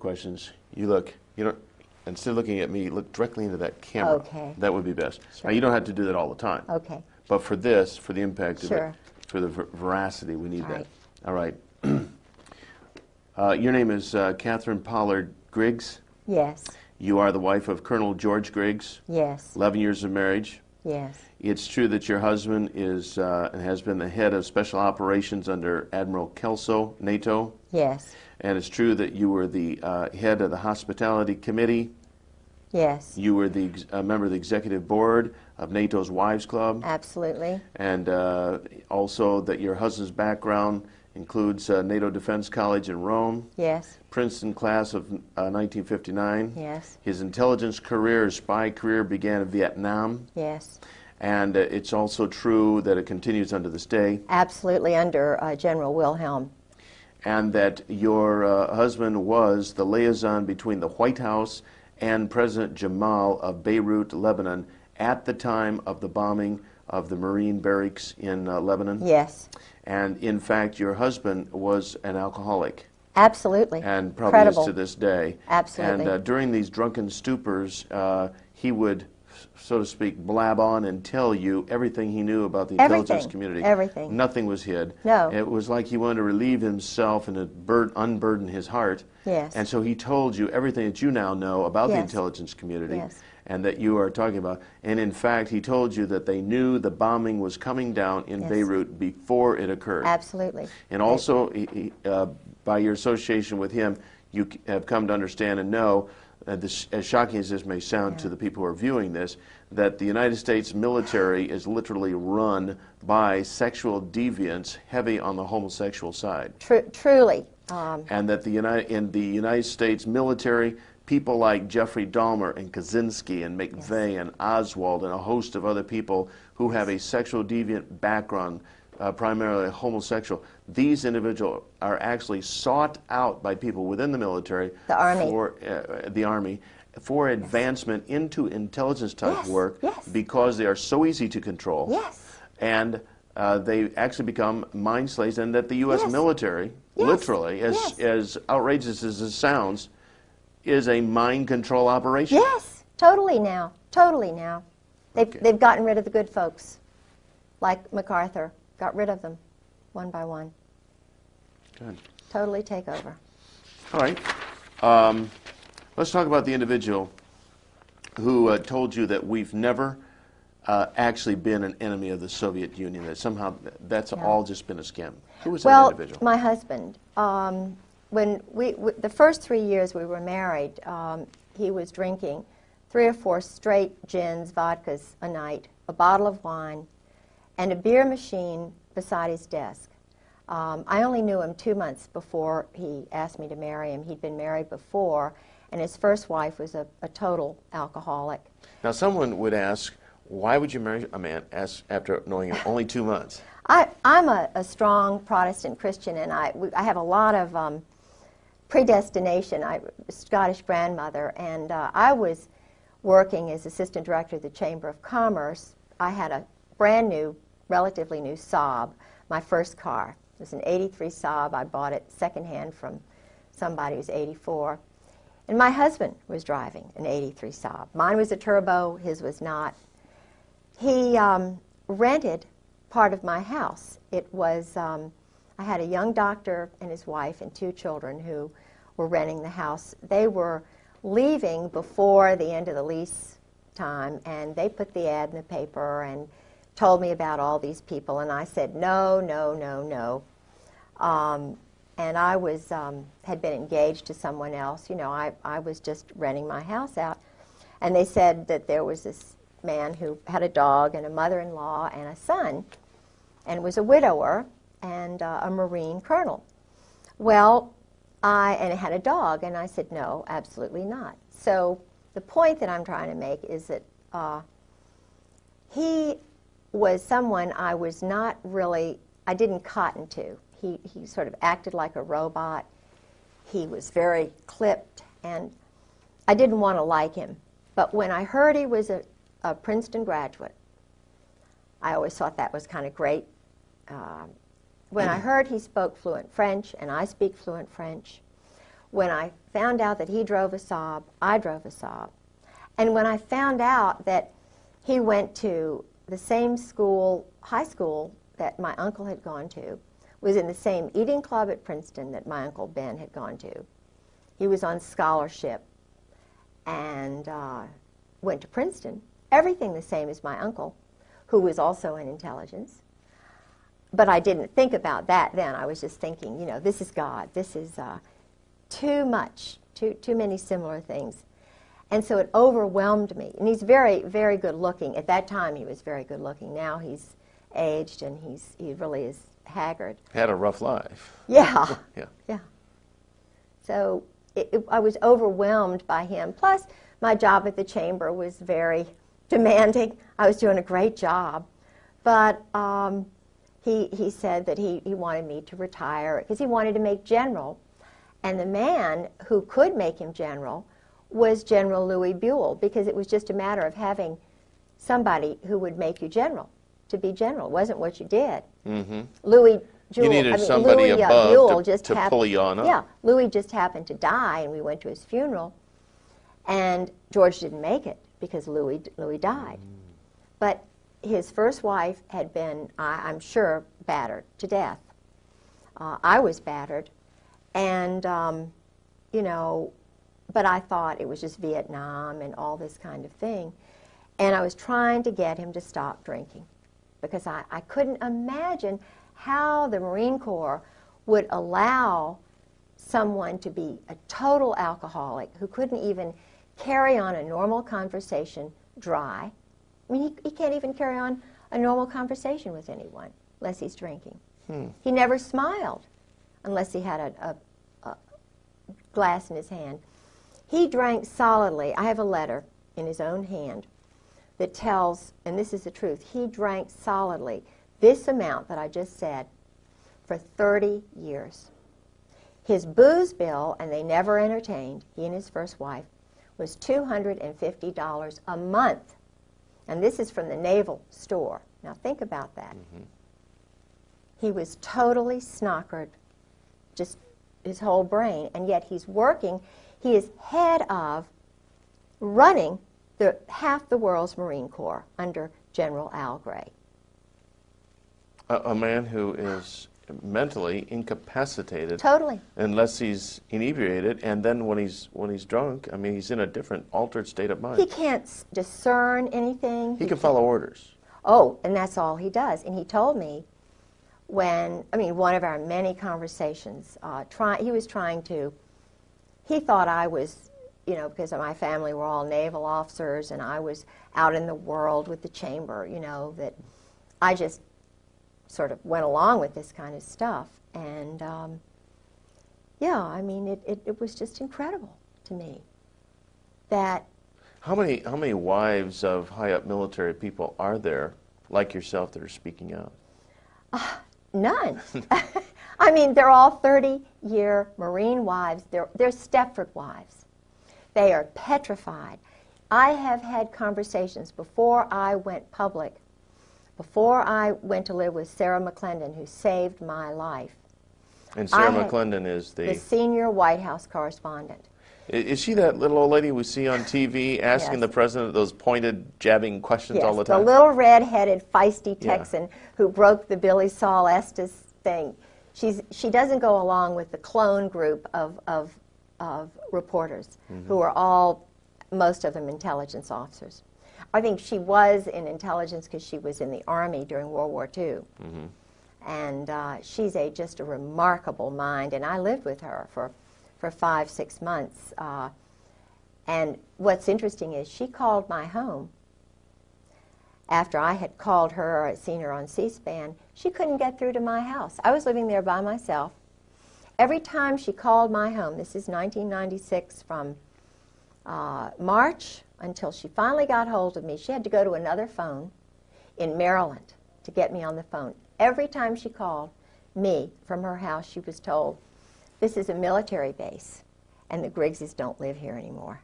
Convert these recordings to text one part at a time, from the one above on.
questions, you don't, instead of looking at me, look directly into that camera. Okay. That would be best. Sure. Now, you don't have to do that all the time. Okay. But for this, for the impact of it, Sure. for the veracity, we need that. All All right. Your name is Katharine Pollard Griggs. Yes. You are the wife of Colonel George Griggs. Yes. 11 years of marriage. Yes. It's true that your husband is and has been the head of special operations under Admiral Kelso, NATO. Yes. And it's true that you were the head of the hospitality committee. Yes. You were the member of the executive board of NATO's Wives Club. Absolutely. And also that your husband's background includes NATO Defense College in Rome. Yes. Princeton class of 1959. Yes. His intelligence career, his spy career began in Vietnam. Yes. And it's also true that it continues unto this day. Absolutely, under General Wilhelm. And that your husband was the liaison between the White House and President Jamal of Beirut, Lebanon, at the time of the bombing of the Marine barracks in Lebanon. Yes. And in fact, your husband was an alcoholic. Absolutely. And probably Incredible. is to this day. Absolutely. And during these drunken stupors, he would, so to speak, blab on and tell you everything he knew about the intelligence community. Everything. Nothing was hid. No. It was like he wanted to relieve himself and unburden his heart. Yes. And so he told you everything that you now know about the Yes. intelligence community. Yes. And that you are talking about. And in fact, he told you that they knew the bombing was coming down in Yes. Beirut before it occurred. Absolutely. And also, by your association with him, you have come to understand and know, this, as shocking as this may sound to the people who are viewing this, that the United States military is literally run by sexual deviants heavy on the homosexual side. Truly. And that in the United States military, people like Jeffrey Dahmer and Kaczynski and McVeigh and Oswald and a host of other people who have a sexual deviant background, primarily homosexual, these individuals are actually sought out by people within the military, the Army, for advancement into intelligence type work because they are so easy to control. Yes. And they actually become mind slaves, and that the U.S. military, literally, as outrageous as it sounds, is a mind control operation. Yes, totally now. Totally now. They've gotten rid of the good folks, like MacArthur. Got rid of them, one by one. Good. Totally take over. All right. Let's talk about the individual who told you that we've never actually been an enemy of the Soviet Union, that somehow that's all just been a scam. Who was that individual? Well, my husband. When the first 3 years we were married, he was drinking 3 or 4 straight gins, vodkas a night, a bottle of wine, and a beer machine beside his desk. I only knew him 2 months before he asked me to marry him. He'd been married before, and his first wife was a total alcoholic. Now, someone would ask, why would you marry a man after knowing him only 2 months? I'm a strong Protestant Christian, and I have a lot of predestination. I'm a Scottish grandmother, and I was working as assistant director of the Chamber of Commerce. I had a brand new, relatively new Saab, my first car. It was an 83 Saab. I bought it secondhand from somebody who's 84. And my husband was driving an 83 Saab. Mine was a turbo, his was not. He rented part of my house. It was, I had a young doctor and his wife and 2 children who were renting the house. They were leaving before the end of the lease time, and they put the ad in the paper and told me about all these people, and I said, no, no, no, no. And I was, had been engaged to someone else. You know, I was just renting my house out. And they said that there was this man who had a dog and a mother-in-law and a son, and was a widower and a Marine colonel. Well, and had a dog, and I said, no, absolutely not. So the point that I'm trying to make is that he was someone I was not really, I didn't cotton to. He sort of acted like a robot. He was very clipped, and I didn't want to like him. But when I heard he was a Princeton graduate, I always thought that was kind of great. When I heard he spoke fluent French, and I speak fluent French, when I found out that he drove a Saab, I drove a Saab. And when I found out that he went to the same school, high school, that my uncle had gone to, was in the same eating club at Princeton that my Uncle Ben had gone to. He was on scholarship and went to Princeton. Everything the same as my uncle, who was also in intelligence. But I didn't think about that then. I was just thinking, you know, this is God. This is too much, too many similar things. And so it overwhelmed me. And he's very, very good looking. At that time, he was very good looking. Now he's aged and he really is haggard. Had a rough life. Yeah. Yeah. Yeah. So I was overwhelmed by him. Plus, my job at the chamber was very demanding. I was doing a great job. But he said that he wanted me to retire because he wanted to make general. And the man who could make him general was General Louis Buell, because it was just a matter of having somebody who would make you general. To be general. It wasn't what you did. Mm-hmm. Louis Buell, you needed somebody Louis, above Buell to pull you on up. Yeah, Louis just happened to die, and we went to his funeral, and George didn't make it because Louis died. But his first wife had been, I'm sure, battered to death. I was battered, and, you know, but I thought it was just Vietnam and all this kind of thing. And I was trying to get him to stop drinking because I couldn't imagine how the Marine Corps would allow someone to be a total alcoholic who couldn't even carry on a normal conversation dry. I mean, he can't even carry on a normal conversation with anyone unless he's drinking. He never smiled unless he had a glass in his hand. He drank solidly. I have a letter in his own hand that tells, and this is the truth, he drank solidly this amount that I just said for 30 years. His booze bill, and they never entertained, he and his first wife, was $250 a month. And this is from the Naval Store. Now think about that. Mm-hmm. He was totally snockered, just his whole brain, and yet he's working. He is head of running half the world's Marine Corps under General Al Gray. A man who is mentally incapacitated. Totally. Unless he's inebriated, and then when he's drunk, I mean, he's in a different, altered state of mind. He can't discern anything. He can follow orders. Oh, and that's all he does. And he told me one of our many conversations, he thought I was, you know, because my family were all naval officers and I was out in the world with the chamber, you know, that I just sort of went along with this kind of stuff. And, yeah, I mean, it was just incredible to me that... How many wives of high-up military people are there, like yourself, that are speaking out? None. I mean, they're all 30-year Marine wives. They're Stepford wives. They are petrified. I have had conversations before I went public, before I went to live with Sarah McClendon, who saved my life. And Sarah McClendon is the senior White House correspondent. Is she that little old lady we see on TV asking the president those pointed, jabbing questions all the time? The little red-headed, feisty Texan who broke the Billy Saul Estes thing. She doesn't go along with the clone group of reporters who are all, most of them, intelligence officers. I think she was in intelligence because she was in the Army during World War II. And she's just a remarkable mind, and I lived with her for 5-6 months. And what's interesting is she called my home after I had called her or seen her on C-SPAN. She couldn't get through to my house. I was living there by myself. Every time she called my home, this is 1996, from March until she finally got hold of me, she had to go to another phone in Maryland to get me on the phone. Every time she called me from her house, she was told, "This is a military base, and the Griggses don't live here anymore."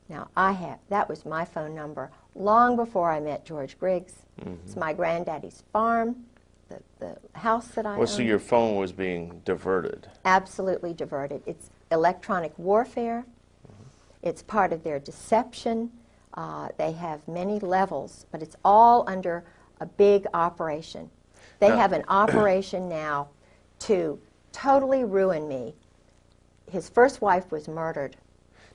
Now, that was my phone number long before I met George Griggs. It's my granddaddy's farm. the house that I Well, so own. your phone was being diverted. Absolutely diverted. It's electronic warfare. It's part of their deception. They have many levels, but it's all under a big operation. They have an operation now to totally ruin me. His first wife was murdered.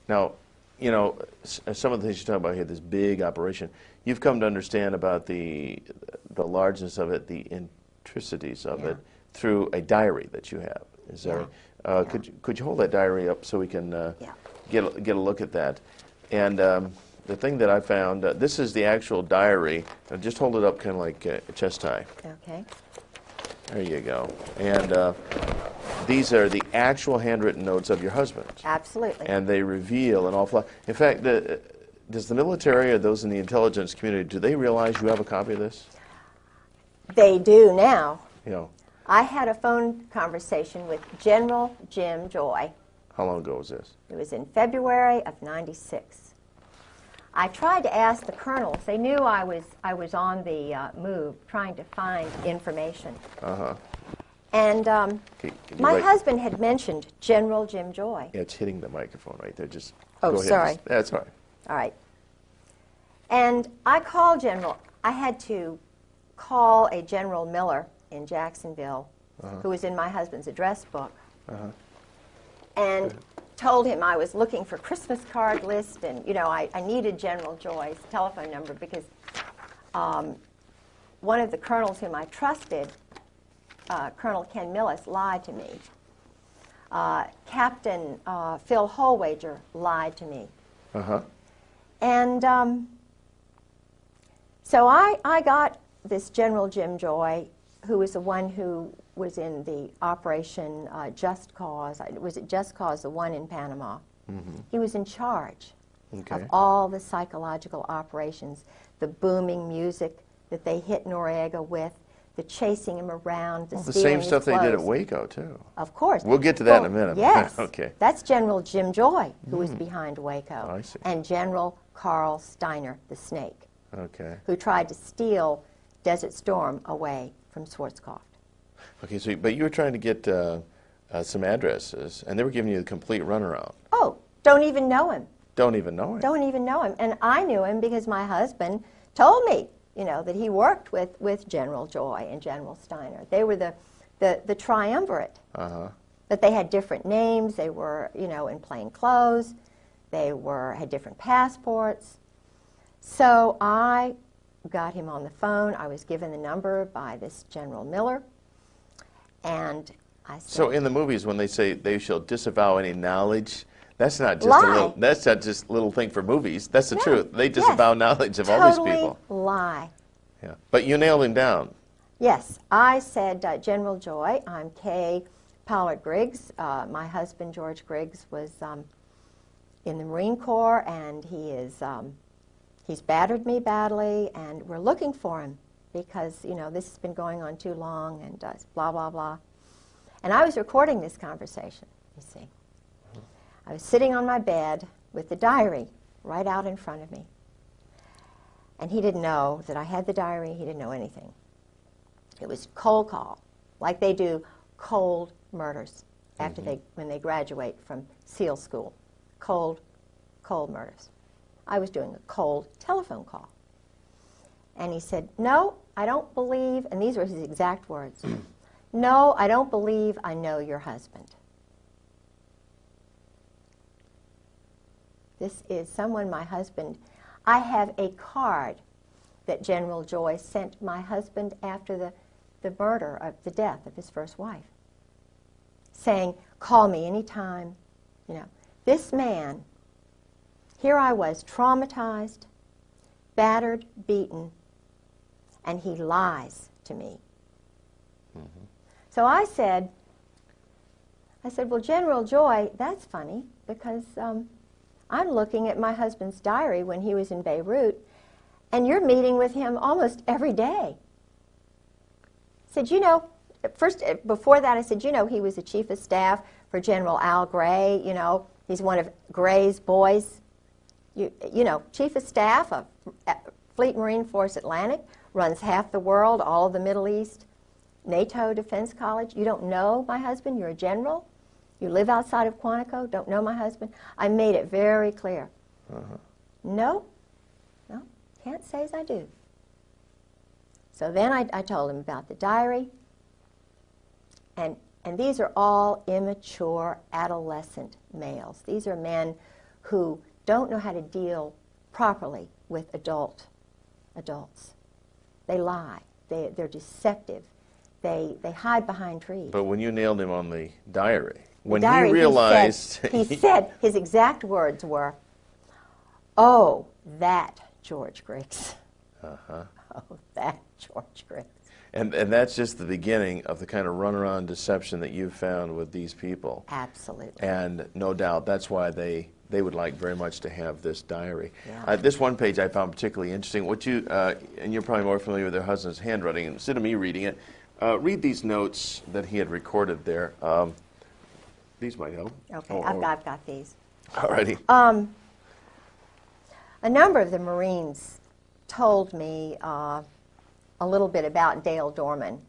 Now, you know, some of the things you talk about here, this big operation, you've come to understand about the largeness of it, the intricacies of it, through a diary that you have. Is that right? Could you hold that diary up so we can get a look at that? And the thing that I found, this is the actual diary. Just hold it up kind of like a chest tie. Okay. There you go. And these are the actual handwritten notes of your husband. Absolutely. And they reveal an awful lot. In fact, does the military or those in the intelligence community, do they realize you have a copy of this? They do now. You know, I had a phone conversation with General Jim Joy. how long ago was this? It was in February of '96. I tried to ask the colonels. They knew I was on the move, trying to find information. And my husband had mentioned General Jim Joy. Yeah, it's hitting the microphone right there. Just Oh, go ahead. sorry. That's all right. All right. And I called General. I had to call a General Miller in Jacksonville, who was in my husband's address book, and told him I was looking for Christmas card list, and you know I needed General Joy's telephone number because one of the colonels whom I trusted, Colonel Ken Millis, lied to me. Captain Phil Holwager lied to me. And so I got this General Jim Joy, who was the one who was in the Operation Just Cause. Was it Just Cause, the one in Panama? He was in charge of all the psychological operations, the booming music that they hit Noriega with, the chasing him around, the stealing same stuff his they did at clothes. Waco, too. Of course. We'll get to that in a minute. Yes. Okay. That's General Jim Joy, who was behind Waco. I see. And General Carl Steiner, the Snake, Okay. who tried to steal Desert Storm away from Schwarzkopf. Okay, so, but you were trying to get some addresses, and they were giving you the complete runaround. Oh, don't even know him. Don't even know him. Don't even know him. And I knew him because my husband told me, you know, that he worked with General Joy and General Steiner. They were the triumvirate. But they had different names. They were, you know, in plain clothes. They had different passports. So I got him on the phone. I was given the number by this General Miller. And I said, So in the movies, when they say they shall disavow any knowledge, that's not just that's not just a little thing for movies. That's the truth. They disavow knowledge of all these people. Totally lie. Yeah. But you nailed him down. Yes, I said, General Joy, I'm Kay Griggs. My husband, George Griggs, was in the Marine Corps, and he's battered me badly, and we're looking for him because, you know, this has been going on too long, and blah, blah, blah. And I was recording this conversation, you see. I was sitting on my bed with the diary right out in front of me. And he didn't know that I had the diary. He didn't know anything. It was cold call, like they do cold murders after when they graduate from SEAL school. Cold murders. I was doing a cold telephone call. And he said, no, I don't believe, and these were his exact words, no, I don't believe I know your husband. This is someone my husband, I have a card that General Joy sent my husband after the murder, of the death of his first wife, saying, call me anytime. You know, this man, here I was, traumatized, battered, beaten, and he lies to me. So I said, well, General Joy, that's funny, because I'm looking at my husband's diary when he was in Beirut, and you're meeting with him almost every day. I said, you know, first, before that, I said, you know, he was the chief of staff for General Al Gray. You know, he's one of Gray's boys. You know, chief of staff of Fleet Marine Force Atlantic, runs half the world, all of the Middle East. NATO Defense College? You don't know my husband? You're a general? You live outside of Quantico? Don't know my husband? I made it very clear. No, can't say as I do. So then I told him about the diary, and these are all immature adolescent males. These are men who don't know how to deal properly with adults. They lie. They're deceptive. They hide behind trees. But when you nailed him on the diary, when he realized... He said, his exact words were, "Oh, that George Griggs." Oh, that George Griggs. And that's just the beginning of the kind of runaround deception that you've found with these people. Absolutely. And no doubt that's why they would like very much to have this diary. Yeah. This one page I found particularly interesting. What you and you're probably more familiar with their husband's handwriting. Instead of me reading it, read these notes that he had recorded there. These might help. Okay, I've got these. Alrighty. A number of the Marines told me a little bit about Dale Dorman.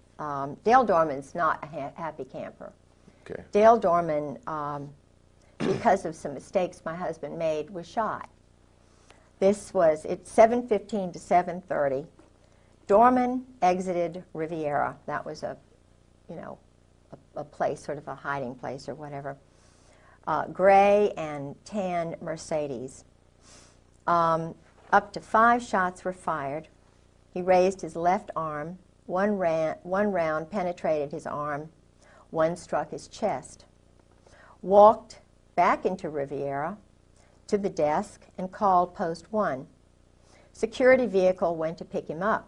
Dale Dorman's not a happy camper. Okay. Dale Dorman, because of some mistakes my husband made, was shot. This was at 7:15 to 7:30. Dorman exited Riviera. That was a place, sort of a hiding place or whatever. Gray and tan Mercedes. Up to 5 shots were fired. He raised his left arm. One round penetrated his arm. One struck his chest. Walked back into Riviera to the desk and called Post 1. Security vehicle went to pick him up.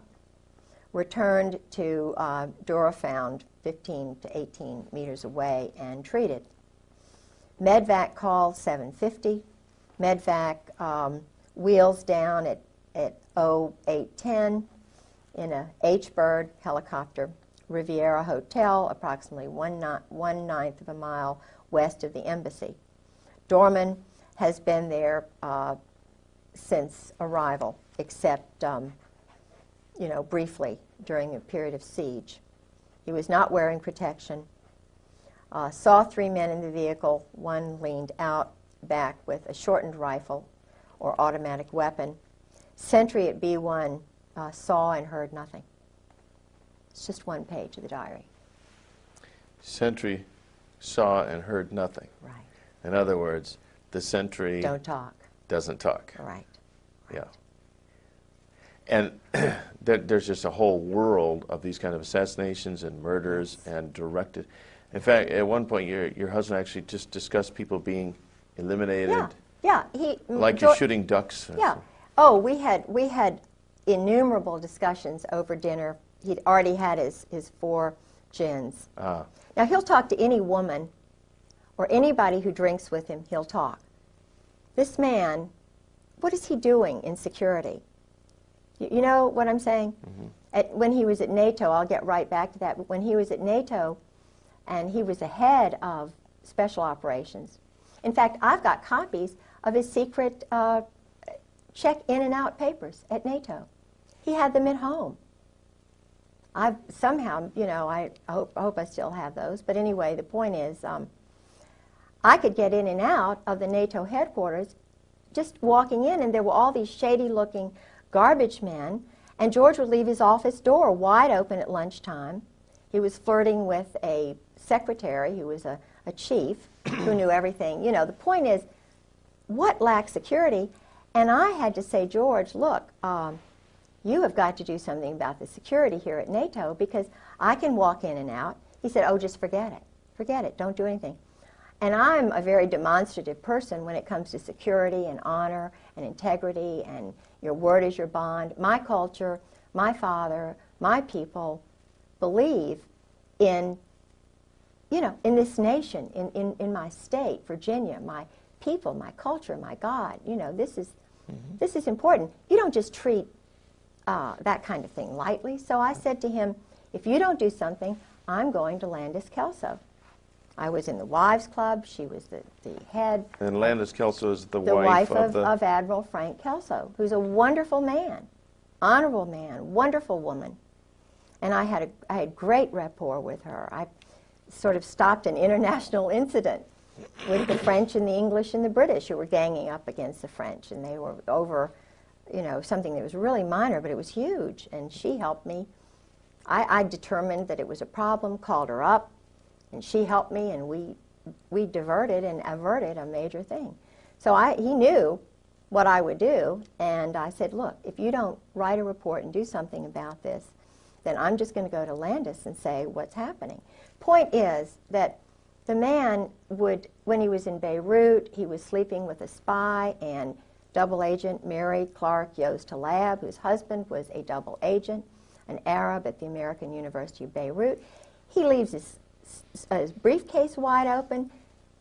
Returned to Durafound, 15 to 18 meters away, and treated. Medvac called 7:50. Medvac wheels down at 08:10 in a H-Bird helicopter. Riviera Hotel, approximately 1/9 of a mile west of the embassy. Dorman has been there since arrival, except briefly during a period of siege. He was not wearing protection. Saw 3 men in the vehicle. One leaned out back with a shortened rifle or automatic weapon. Sentry at B1 saw and heard nothing. It's just one page of the diary. Sentry saw and heard nothing. Right. In other words, the sentry don't talk. Doesn't talk. Right. Yeah. And there's just a whole world of these kind of assassinations and murders and directed. In fact, at one point, your husband actually just discussed people being eliminated. Yeah. Like you're shooting ducks. Yeah. Oh, we had innumerable discussions over dinner. He'd already had his 4 gins. Now he'll talk to any woman or anybody who drinks with him. He'll talk. This man, what is he doing in security? You know what I'm saying? Mm-hmm. When he was at NATO, I'll get right back to that. When he was at NATO, and he was the head of special operations. In fact, I've got copies of his secret check in and out papers at NATO. He had them at home. I hope I still have those. But anyway, the point is, I could get in and out of the NATO headquarters just walking in, and there were all these shady-looking garbage men, and George would leave his office door wide open at lunchtime. He was flirting with a secretary who was a chief who knew everything. You know, the point is, what lacks security? And I had to say, George, look, you have got to do something about the security here at NATO, because I can walk in and out. He said, oh, just forget it. Forget it. Don't do anything. And I'm a very demonstrative person when it comes to security and honor and integrity, and your word is your bond. My culture, my father, my people believe in, in this nation, in my state, Virginia, my people, my culture, my God. This is important. You don't just treat that kind of thing lightly. So I said to him, if you don't do something, I'm going to Landis Kelso. I was in the Wives Club. She was the head. And Landis Kelso is the wife of Admiral Frank Kelso, who's a wonderful man, honorable man, wonderful woman. And I had great rapport with her. I sort of stopped an international incident with the French and the English and the British who were ganging up against the French, and they were over, you know, something that was really minor, but it was huge. And she helped me. I determined that it was a problem, called her up, and she helped me, and we diverted and averted a major thing. So he knew what I would do, and I said, look, if you don't write a report and do something about this, then I'm just going to go to Landis and say what's happening. Point is that the man would, when he was in Beirut, he was sleeping with a spy and double agent Mary Clark Yost Talab, whose husband was a double agent, an Arab at the American University of Beirut. He leaves his briefcase wide open.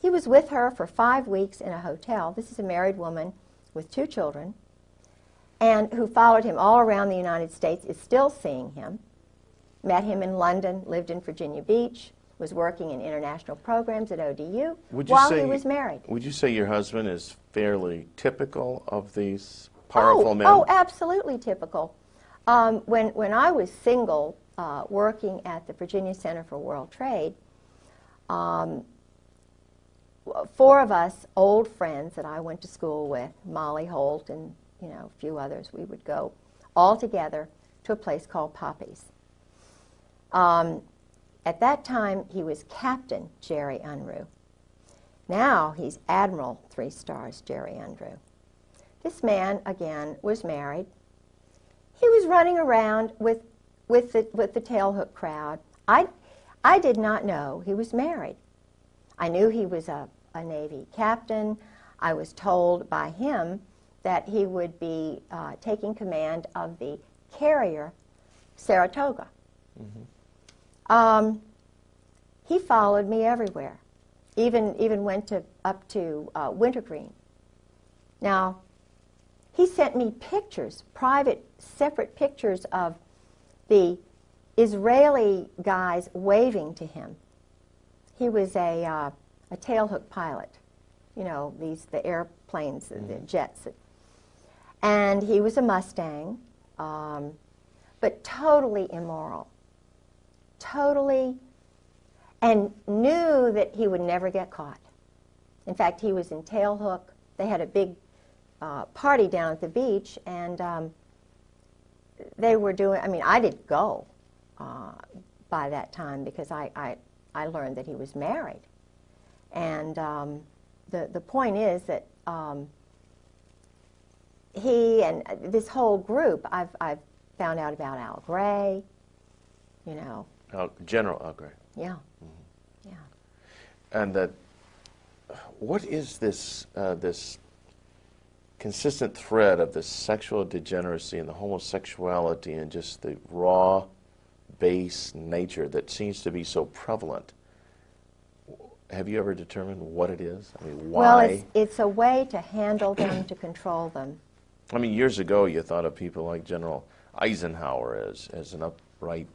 He was with her for 5 weeks in a hotel. This is a married woman with 2 children, and who followed him all around the United States, is still seeing him. Met him in London, lived in Virginia Beach, was working in international programs at ODU while he was married. Would you say your husband is fairly typical of these powerful men? Oh, absolutely typical. When I was single, working at the Virginia Center for World Trade, 4 of us old friends that I went to school with, Molly Holt and a few others, we would go all together to a place called Poppy's. At that time, he was Captain Jerry Unruh. Now he's Admiral 3 stars Jerry Unruh. This man, again, was married. He was running around with the tailhook crowd. I did not know he was married. I knew he was a Navy captain. I was told by him that he would be taking command of the carrier Saratoga. Mm-hmm. He followed me everywhere, even went up to Wintergreen. Now, he sent me pictures, private, separate pictures of the Israeli guys waving to him. He was a tailhook pilot, the airplanes, the jets. And he was a Mustang, but totally immoral. Totally, and knew that he would never get caught. In fact, he was in tailhook. They had a big party down at the beach, and they were doing, I didn't go by that time because I learned that he was married. And the point is that he and this whole group, I've found out about Al Gray, General Al Gray. Yeah. Mm-hmm. Yeah. And what is this this consistent thread of the sexual degeneracy and the homosexuality and just the raw, base nature that seems to be so prevalent? Have you ever determined what it is? Why? Well, it's a way to handle them, to control them. Years ago you thought of people like General Eisenhower as an upright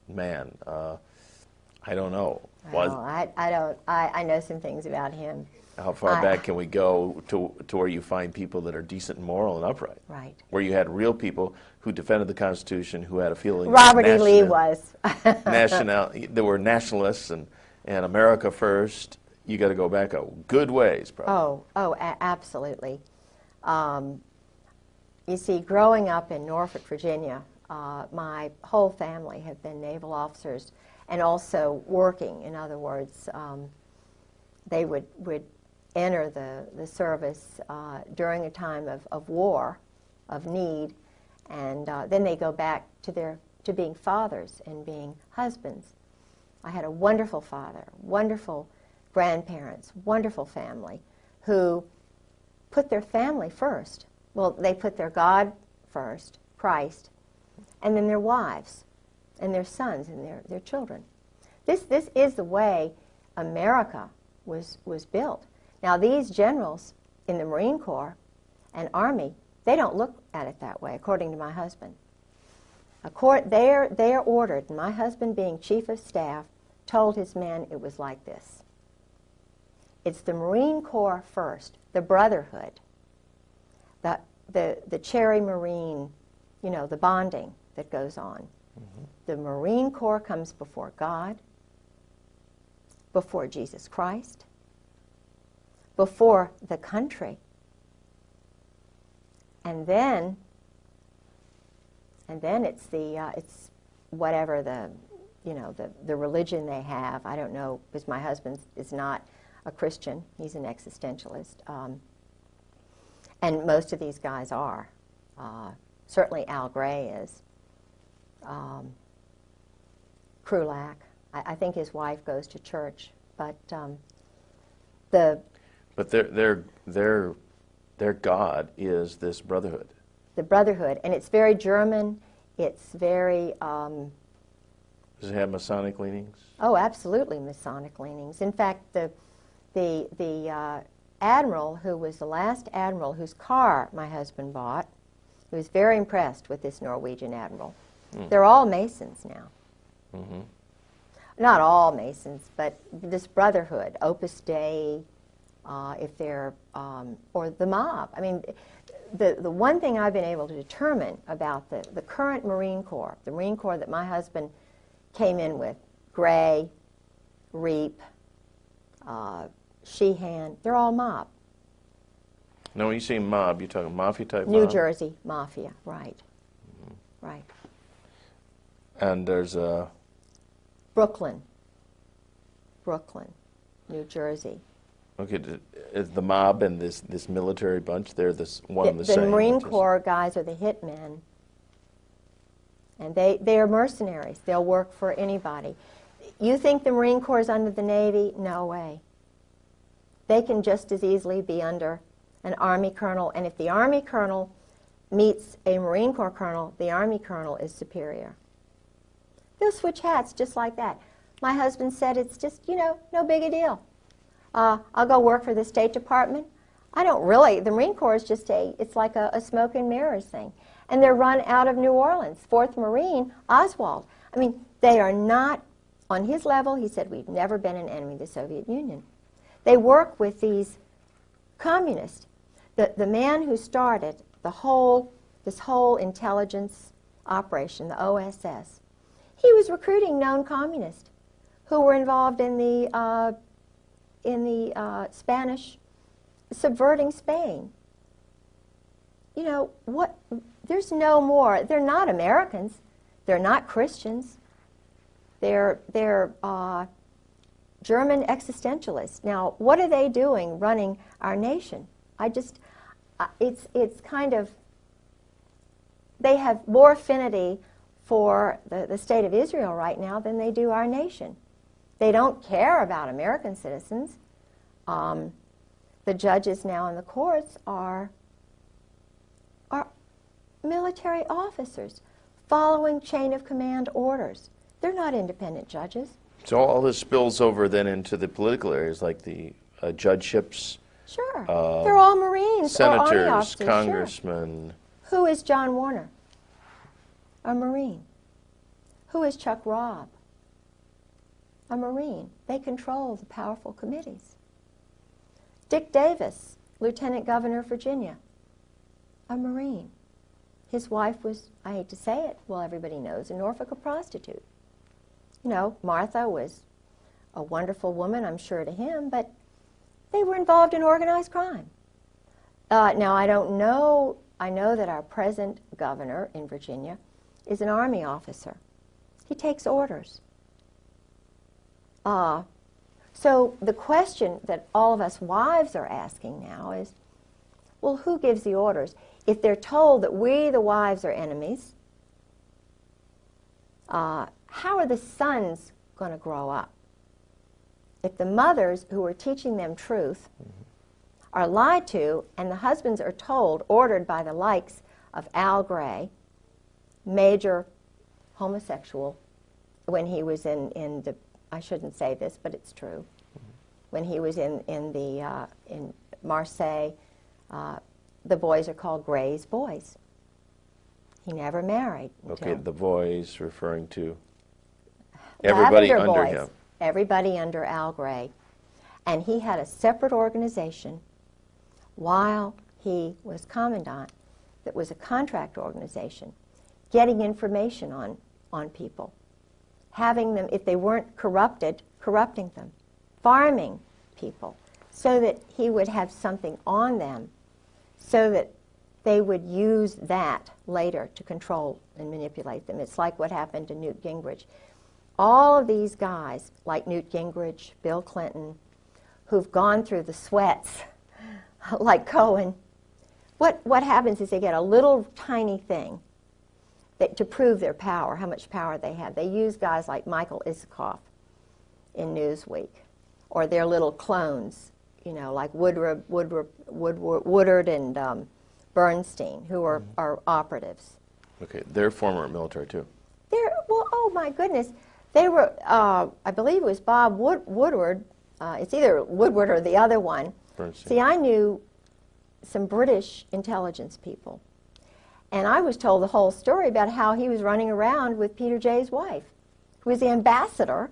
man. I don't know. I know some things about him. How far back can we go to where you find people that are decent and moral and upright? Right. Where you had real people who defended the Constitution, who had a feeling. Robert E. Lee was. There were nationalists and America first. You got to go back a good ways, probably. Absolutely. You see, growing up in Norfolk, Virginia, my whole family have been naval officers and also working. In other words, they would enter the service during a time of war, of need, and then they go back to being fathers and being husbands. I had a wonderful father, wonderful grandparents, wonderful family who put their family first. Well, they put their God first, Christ, and then their wives and their sons and their children. This is the way America was built. Now, these generals in the Marine Corps and Army, they don't look at it that way, according to my husband. They're ordered, and my husband, being chief of staff, told his men it was like this. It's the Marine Corps first, the brotherhood, the Cherry Marine, the bonding that goes on. Mm-hmm. the Marine Corps comes before God, before Jesus Christ, before the country. And then it's it's whatever the religion they have. I don't know, because my husband is not a Christian. He's an existentialist. And most of these guys are. Certainly Al Gray is. Krulak. I think his wife goes to church, but their God is this brotherhood. The brotherhood, and it's very German. It's very. Does it have Masonic leanings? Oh, absolutely Masonic leanings. In fact, the admiral who was the last admiral whose car my husband bought, he was very impressed with this Norwegian admiral. They're all Masons now. Mm-hmm. Not all Masons, but this brotherhood, Opus Dei, if they're, or the mob. I mean, the one thing I've been able to determine about the current Marine Corps, the Marine Corps that my husband came in with, Gray, Reap, Sheehan, they're all mob. No, when you say mob, you're talking mafia type New mob? Jersey mafia, right. Mm-hmm. Right. And there's a... Brooklyn, New Jersey. Okay, is the mob and this military bunch, they're one and the same? The Marine Corps guys are the hitmen, and they are mercenaries. They'll work for anybody. You think the Marine Corps is under the Navy? No way. They can just as easily be under an Army colonel, and if the Army colonel meets a Marine Corps colonel, the Army colonel is superior. They'll switch hats just like that. My husband said it's just, no big a deal. I'll go work for the State Department. I don't really. The Marine Corps is just it's like a smoke and mirrors thing. And they're run out of New Orleans. 4th Marine, Oswald. I mean, they are not on his level. He said, we've never been an enemy of the Soviet Union. They work with these communists. The man who started this whole intelligence operation, the OSS, he was recruiting known communists who were involved in the Spanish subverting Spain. What? There's no more. They're not Americans. They're not Christians. They're German existentialists. Now, what are they doing running our nation? It's kind of, they have more affinity for the state of Israel right now than they do our nation. They don't care about American citizens. The judges now in the courts are military officers following chain of command orders. They're not independent judges. So all this spills over then into the political areas, like the judgeships. Sure. They're all Marines or Army senators, officers. congressmen. Sure. Who is John Warner? A Marine. Who is Chuck Robb? A Marine. They control the powerful committees. Dick Davis, Lieutenant Governor of Virginia, a Marine. His wife was, I hate to say it, well, everybody knows, in Norfolk, a prostitute. Martha was a wonderful woman, I'm sure, to him, but they were involved in organized crime. Now, I don't know, I know that our present governor in Virginia is an Army officer. He takes orders. So the question that all of us wives are asking now is, well, who gives the orders? If they're told that we, the wives, are enemies, how are the sons going to grow up? If the mothers who are teaching them truth are lied to, and the husbands are told, ordered by the likes of Al Gray, major homosexual, when he was in the, I shouldn't say this, but it's true, when he was in Marseille, the boys are called Gray's boys. He never married. Okay, the boys referring to everybody Lavender under boys, him. Everybody under Al Gray. And he had a separate organization while he was commandant that was a contract organization, getting information on on people, having them, if they weren't corrupted, corrupting them, farming people, so that he would have something on them, so that they would use that later to control and manipulate them. It's like what happened to Newt Gingrich. All of these guys, like Newt Gingrich, Bill Clinton, who've gone through the sweats, like Cohen, what happens is they get a little tiny thing that, to prove their power, how much power they have. They use guys like Michael Isikoff in Newsweek, or their little clones, you know, like Woodward and Bernstein, who are operatives. Okay, they're former military too. Well, oh my goodness. They were, I believe it was Bob Woodward. It's either Woodward or the other one. Bernstein. See, I knew some British intelligence people. And I was told the whole story about how he was running around with Peter Jay's wife, who was the ambassador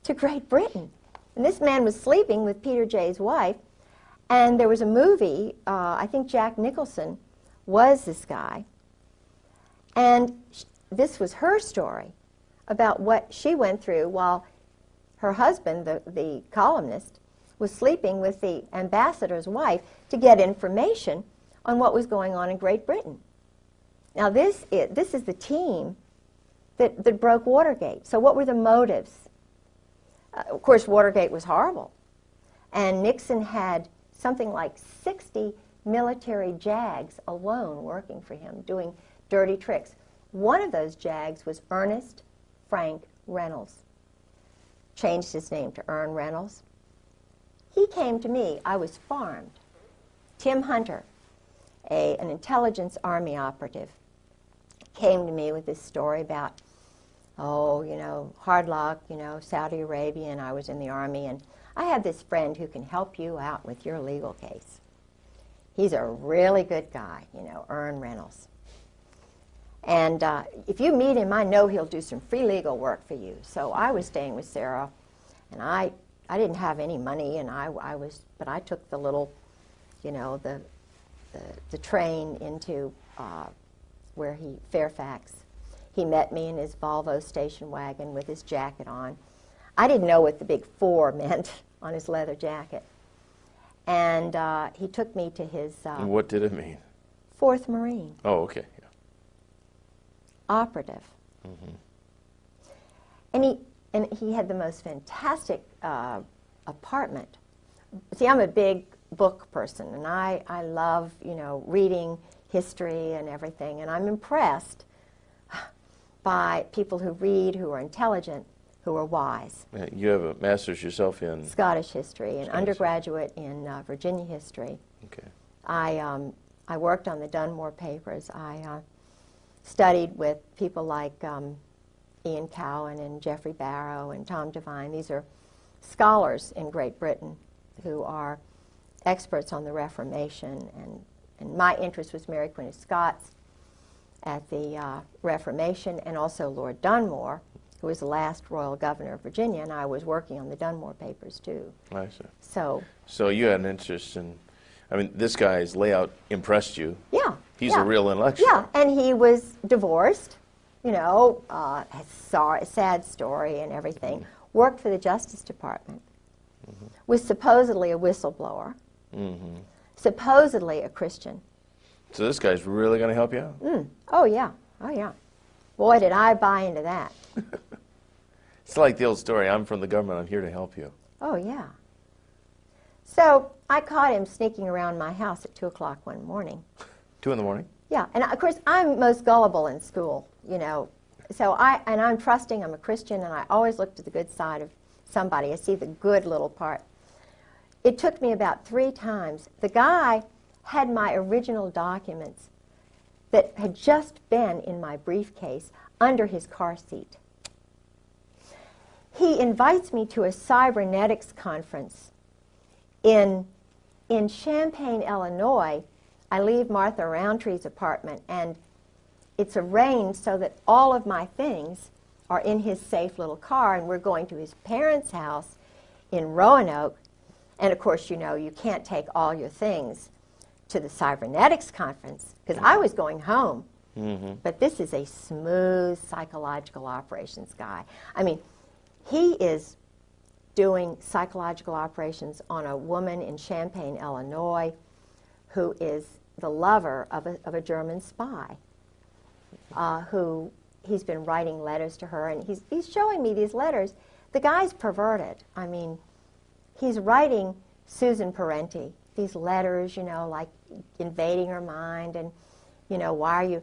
to Great Britain. And this man was sleeping with Peter Jay's wife. And there was a movie, I think Jack Nicholson was this guy. And this was her story about what she went through while her husband, the columnist, was sleeping with the ambassador's wife to get information on what was going on in Great Britain. Now this is the team that broke Watergate. So what were the motives? Of course, Watergate was horrible. And Nixon had something like 60 military JAGs alone working for him, doing dirty tricks. One of those JAGs was Ernest Frank Reynolds. Changed his name to Ern Reynolds. He came to me. I was farmed. Tim Hunter, an intelligence army operative, came to me with this story about, oh, you know, hard luck, you know, Saudi Arabia, and I was in the army, and I have this friend who can help you out with your legal case. He's a really good guy, you know, Ern Reynolds. And if you meet him, I know he'll do some free legal work for you. So I was staying with Sarah, and I didn't have any money, and but I took the little, you know, the train into Fairfax. He met me in his Volvo station wagon with his jacket on. I didn't know what the big 4 meant on his leather jacket. And he took me to his... what did it mean? 4th Marine. Oh, okay. Yeah. Operative. Mm-hmm. And he had the most fantastic apartment. See, I'm a big book person, and I love, you know, reading history and everything, and I'm impressed by people who read, who are intelligent, who are wise. You have a master's yourself in? Scottish history, and undergraduate in Virginia history. Okay. I worked on the Dunmore papers. I studied with people like Ian Cowan and Geoffrey Barrow and Tom Devine. These are scholars in Great Britain who are experts on the Reformation, and my interest was Mary Queen of Scots at the Reformation, and also Lord Dunmore, who was the last royal governor of Virginia, and I was working on the Dunmore papers too. I see. So you had an interest in, I mean, this guy's layout impressed you. Yeah. He's a real intellectual. Yeah, and he was divorced, you know, a sad story and everything. Mm-hmm. Worked for the Justice Department. Mm-hmm. Was supposedly a whistleblower. Mm-hmm. Supposedly a Christian. So this guy's really going to help you out? Mm. Oh, yeah. Oh, yeah. Boy, did I buy into that. It's like the old story, I'm from the government, I'm here to help you. Oh, yeah. So I caught him sneaking around my house at 2 o'clock one morning. 2 in the morning? Yeah, and of course I'm most gullible in school, you know. So I'm trusting, I'm a Christian, and I always look to the good side of somebody. I see the good little part. It took me about 3 times. The guy had my original documents that had just been in my briefcase under his car seat. He invites me to a cybernetics conference in Champaign, Illinois. I leave Martha Roundtree's apartment, and it's arranged so that all of my things are in his safe little car, and we're going to his parents' house in Roanoke. And of course, you know, you can't take all your things to the cybernetics conference, because I was going home. But this is a smooth psychological operations guy. I mean, he is doing psychological operations on a woman in Champaign, Illinois, who is the lover of a German spy, who he's been writing letters to her, and he's showing me these letters. The guy's perverted. I mean, he's writing Susan Parenti these letters, you know, like invading her mind, and, you know, why are you...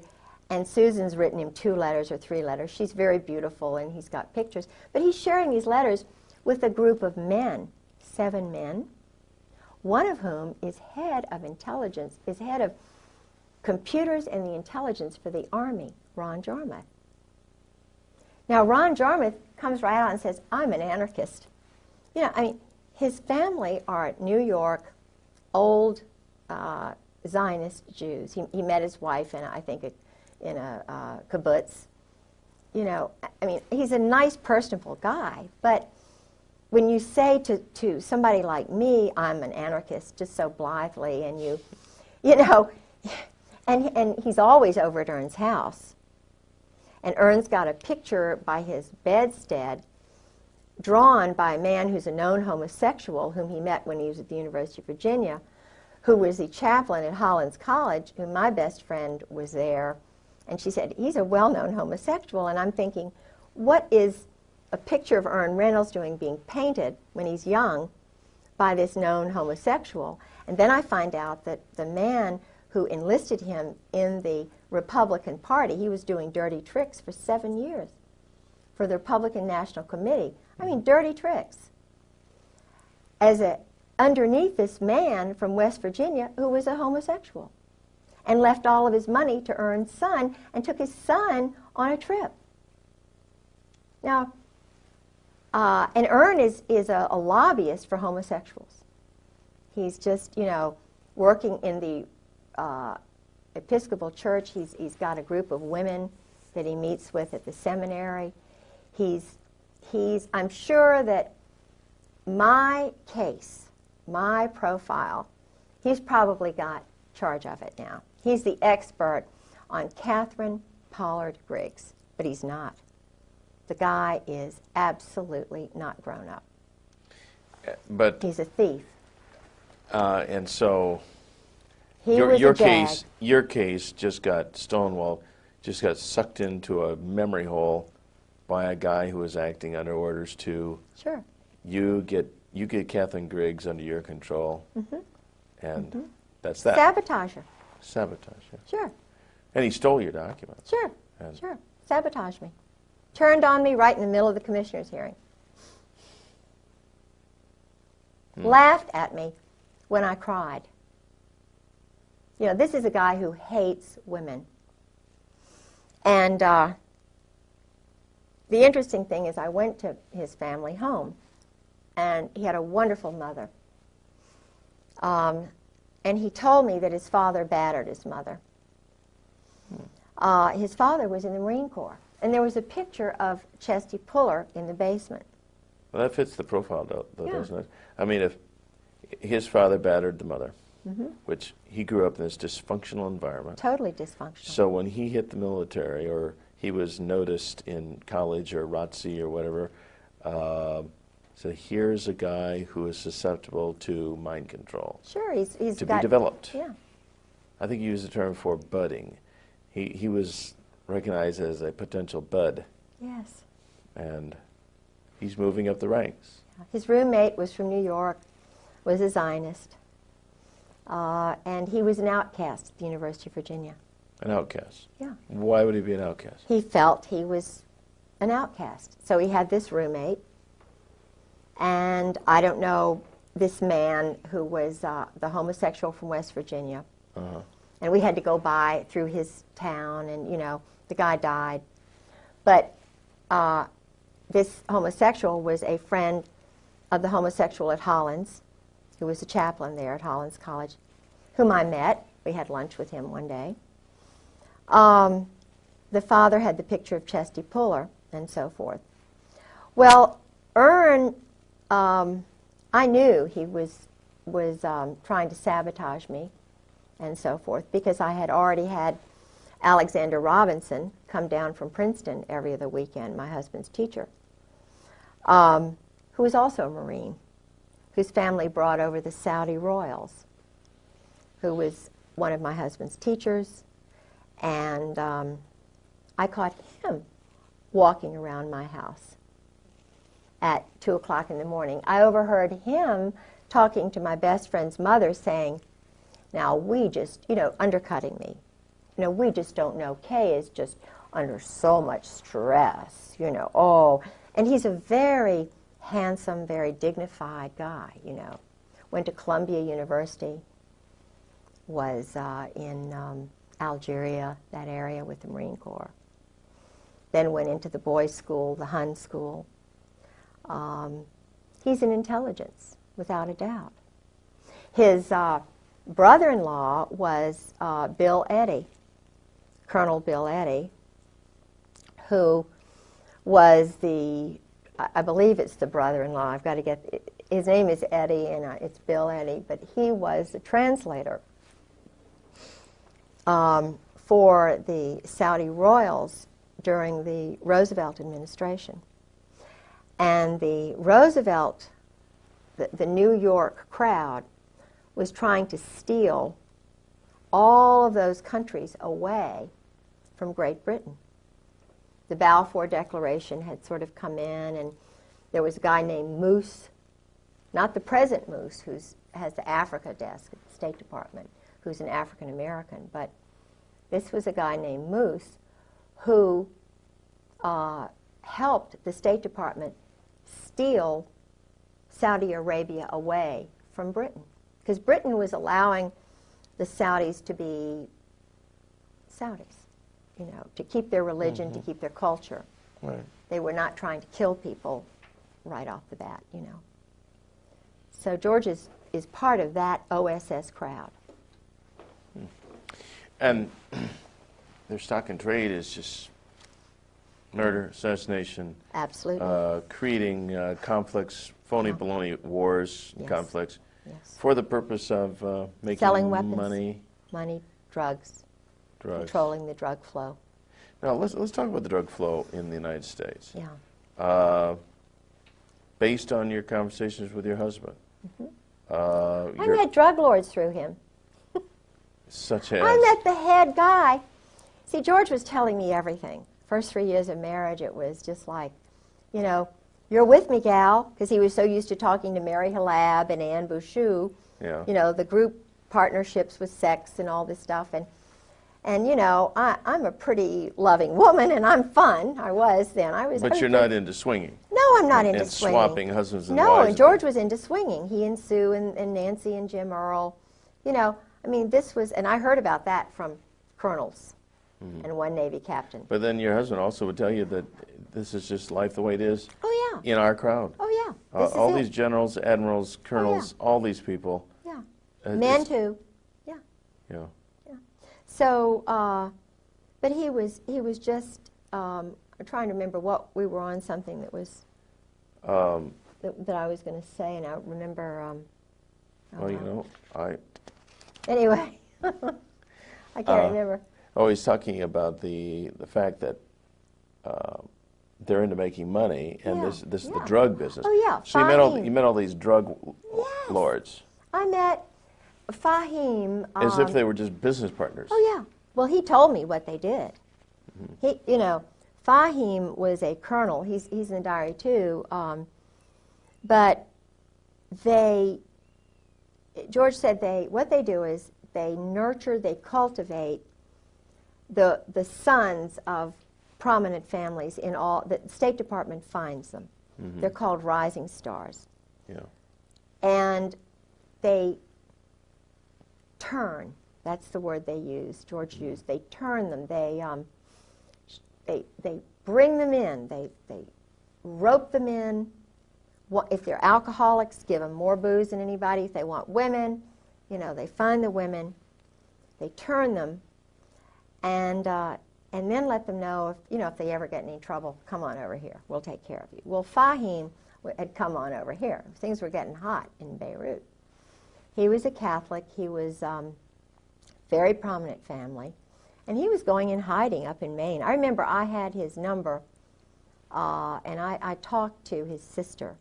And Susan's written him 2 letters or 3 letters. She's very beautiful, and he's got pictures. But he's sharing these letters with a group of men, 7 men, one of whom is head of intelligence, is head of computers and the intelligence for the Army, Ron Jarmuth. Now, Ron Jarmuth comes right out and says, I'm an anarchist. You know, I mean, his family are New York, old Zionist Jews. He met his wife in, I think, in a kibbutz. You know, I mean, he's a nice, personable guy, but when you say to somebody like me, I'm an anarchist, just so blithely, and you know, and he's always over at Ern's house. And Ern's got a picture by his bedstead drawn by a man who's a known homosexual whom he met when he was at the University of Virginia, who was the chaplain at Hollins College, who my best friend was there. And she said, he's a well-known homosexual. And I'm thinking, what is a picture of Ern Reynolds doing being painted when he's young by this known homosexual? And then I find out that the man who enlisted him in the Republican Party, he was doing dirty tricks for 7 years for the Republican National Committee. I mean, dirty tricks. Underneath this man from West Virginia who was a homosexual, and left all of his money to Ern's son and took his son on a trip. Now, and Ern is a lobbyist for homosexuals. He's just, you know, working in the Episcopal Church. He's got a group of women that he meets with at the seminary. I'm sure that my case, my profile, he's probably got charge of it now. He's the expert on Katharine Pollard Griggs, but he's not. The guy is absolutely not grown up. But he's a thief. And so he your case just got stonewalled, just got sucked into a memory hole by a guy who was acting under orders to. Sure. You get Katharine Griggs under your control, and that's that. Sabotage her. Sabotage, yeah. Sure. And he stole your documents. Sure, sure. Sabotage me. Turned on me right in the middle of the commissioner's hearing. Laughed at me when I cried. You know, this is a guy who hates women. And the interesting thing is I went to his family home, and he had a wonderful mother. And he told me that his father battered his mother. His father was in the Marine Corps. And there was a picture of Chesty Puller in the basement. Well, that fits the profile, though, doesn't it? I mean, if his father battered the mother, which he grew up in this dysfunctional environment. Totally dysfunctional. So when he hit the military, or he was noticed in college or ROTC or whatever, so here's a guy who is susceptible to mind control. Sure, he's to be developed. Yeah. I think you used the term for budding. He was recognized as a potential bud. Yes. And he's moving up the ranks. His roommate was from New York, was a Zionist, and he was an outcast at the University of Virginia. An outcast? Yeah. Why would he be an outcast? He felt he was an outcast. So he had this roommate, and I don't know, this man who was the homosexual from West Virginia. And we had to go by through his town, and, you know, the guy died. But this homosexual was a friend of the homosexual at Hollins, who was a chaplain there at Hollins College, whom I met. We had lunch with him one day. The father had the picture of Chesty Puller, and so forth. Well, Ern, I knew he was trying to sabotage me, and so forth, because I had already had Alexander Robinson come down from Princeton every other weekend, my husband's teacher, who was also a Marine, whose family brought over the Saudi royals, who was one of my husband's teachers, and I caught him walking around my house at 2 o'clock in the morning. I overheard him talking to my best friend's mother saying, now we just, undercutting me. We just don't know. Kay is just under so much stress, oh. And he's a very handsome, very dignified guy, Went to Columbia University, was in Algeria, that area with the Marine Corps. Then went into the boys' school, the Hun school. He's an intelligence, without a doubt. His brother-in-law was Bill Eddy, Colonel Bill Eddy, who was I believe it's the brother-in-law. I've got to get, his name is Eddy, and it's Bill Eddy, but he was the translator for the Saudi royals during the Roosevelt administration. And the Roosevelt, the New York crowd, was trying to steal all of those countries away from Great Britain. The Balfour Declaration had sort of come in, and there was a guy named Moose, not the present Moose, who has the Africa desk at the State Department, who's an African American, but this was a guy named Moose who helped the State Department steal Saudi Arabia away from Britain, because Britain was allowing the Saudis to be Saudis, to keep their religion, to keep their culture. Right. They were not trying to kill people right off the bat, So George is part of that OSS crowd. And their stock and trade is just murder, assassination. Absolutely. Creating conflicts, phony baloney wars, Yes. conflicts, Yes. for the purpose of making Selling weapons. money, Drugs. drugs. Controlling the drug flow. Now let's talk about the drug flow in the United States. Yeah. Based on your conversations with your husband. I met drug lords through him. Such as? I met the head guy. See, George was telling me everything. First 3 years of marriage, it was just like, you're with me, gal, because he was so used to talking to Mary Halab and Anne Bouchou. Yeah. The group partnerships with sex and all this stuff. And I'm a pretty loving woman, and I'm fun. I was then. But you're not into swinging. No, I'm not into and swinging. swapping husbands and no, wives. and George was into swinging. He and Sue and Nancy and Jim Earl. This was, and I heard about that from colonels and one Navy captain. But then your husband also would tell you that this is just life the way it is. Oh, yeah. In our crowd. Oh, yeah. All these generals, admirals, colonels, all these people. Yeah. Men, too. Yeah. Yeah. So, but he was just, I'm trying to remember what we were on, something that was, that I was going to say, and I remember, Anyway, I can't remember. Oh, he's talking about the fact that they're into making money, and this is the drug business. Oh, yeah. So you met all these drug lords. I met Fahim. As if they were just business partners. Oh, yeah. Well, he told me what they did. Fahim was a colonel. He's in the diary, too. But George said what they do is they nurture, they cultivate the sons of prominent families in all, the State Department finds them. They're called rising stars. Yeah. And they turn, that's the word they use, George used, they turn them, they bring them in, they rope them in. If they're alcoholics, give them more booze than anybody. If they want women, they find the women, they turn them, and then let them know if they ever get in any trouble, come on over here, we'll take care of you. Well, Fahim had come on over here. Things were getting hot in Beirut. He was a Catholic. He was very prominent family, And he was going in hiding up in Maine. I remember I had his number, and I talked to his sister.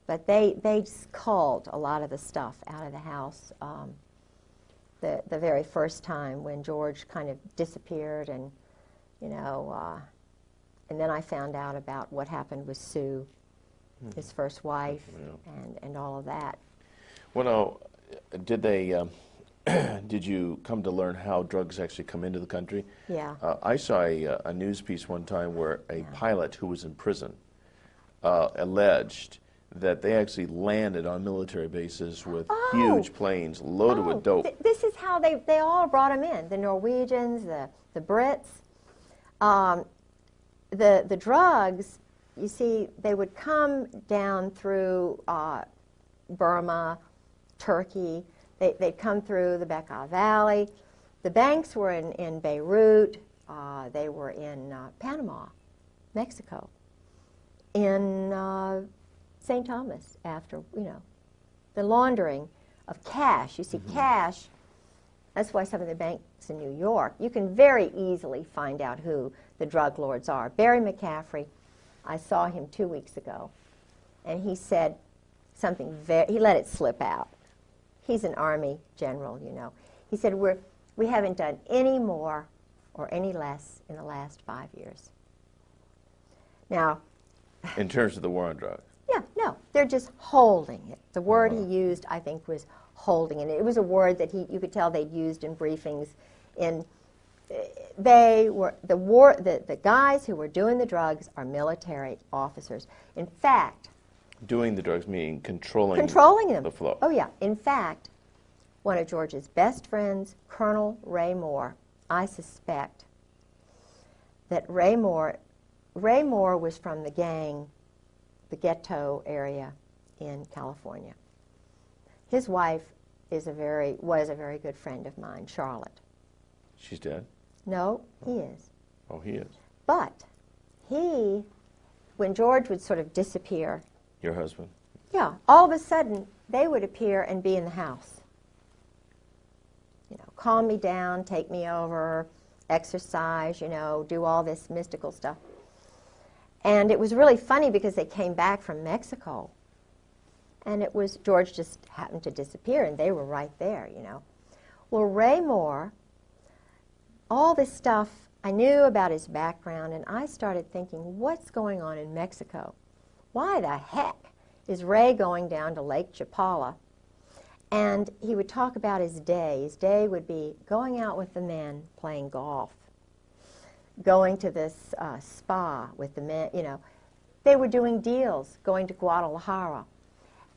But they culled a lot of the stuff out of the house the very first time when George kind of disappeared, and and then I found out about what happened with Sue, his first wife, and all of that. Well, now, did they? Did you come to learn how drugs actually come into the country? Yeah. I saw a news piece one time where a pilot who was in prison alleged that they actually landed on military bases with huge planes loaded with dope. This is how they all brought them in, the Norwegians, the Brits. The drugs, you see, they would come down through Burma, Turkey. They'd come through the Bekaa Valley. The banks were in Beirut. They were in Panama, Mexico, in St. Thomas, after, the laundering of cash. You see, cash, that's why some of the banks in New York, you can very easily find out who the drug lords are. Barry McCaffrey, I saw him 2 weeks ago, and he said something he let it slip out. He's an Army general, He said, we haven't done any more or any less in the last 5 years. Now, in terms of the war on drugs? Yeah, no, they're just holding it. The word he used, I think, was holding it. It was a word that you could tell they'd used in briefings. They were the guys who were doing the drugs are military officers. In fact, doing the drugs meaning controlling them. The flow. Oh yeah. In fact, one of George's best friends, Colonel Ray Moore, I suspect that Ray Moore was from the gang, the ghetto area in California. His wife was a very good friend of mine, Charlotte. She's dead? No, he is. Oh, he is. But when George would sort of disappear. Your husband? Yeah, all of a sudden they would appear and be in the house. Calm me down, take me over, exercise, do all this mystical stuff. And it was really funny because they came back from Mexico, and George just happened to disappear, and they were right there, Well, Ray Moore, all this stuff, I knew about his background, and I started thinking, what's going on in Mexico? Why the heck is Ray going down to Lake Chapala? And he would talk about his day. His day would be going out with the men, playing golf, going to this spa with the men, They were doing deals, going to Guadalajara.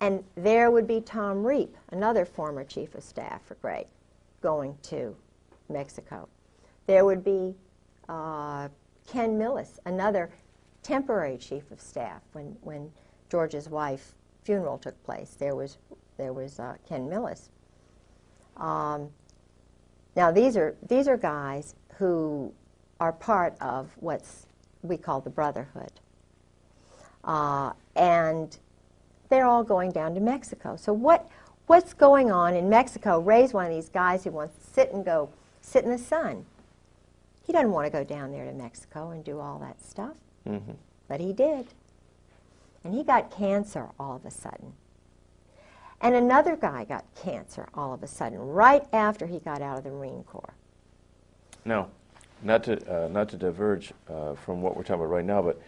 And there would be Tom Reap, another former chief of staff for Gray, going to Mexico. There would be Ken Millis, another temporary chief of staff when George's wife's funeral took place. There was Ken Millis. Now these are guys who are part of what we call the Brotherhood. And they're all going down to Mexico. So what's going on in Mexico? Ray's one of these guys who wants to sit in the sun. He doesn't want to go down there to Mexico and do all that stuff. Mm-hmm. But he did. And he got cancer all of a sudden. And another guy got cancer all of a sudden, right after he got out of the Marine Corps. No. Not to diverge from what we're talking about right now, but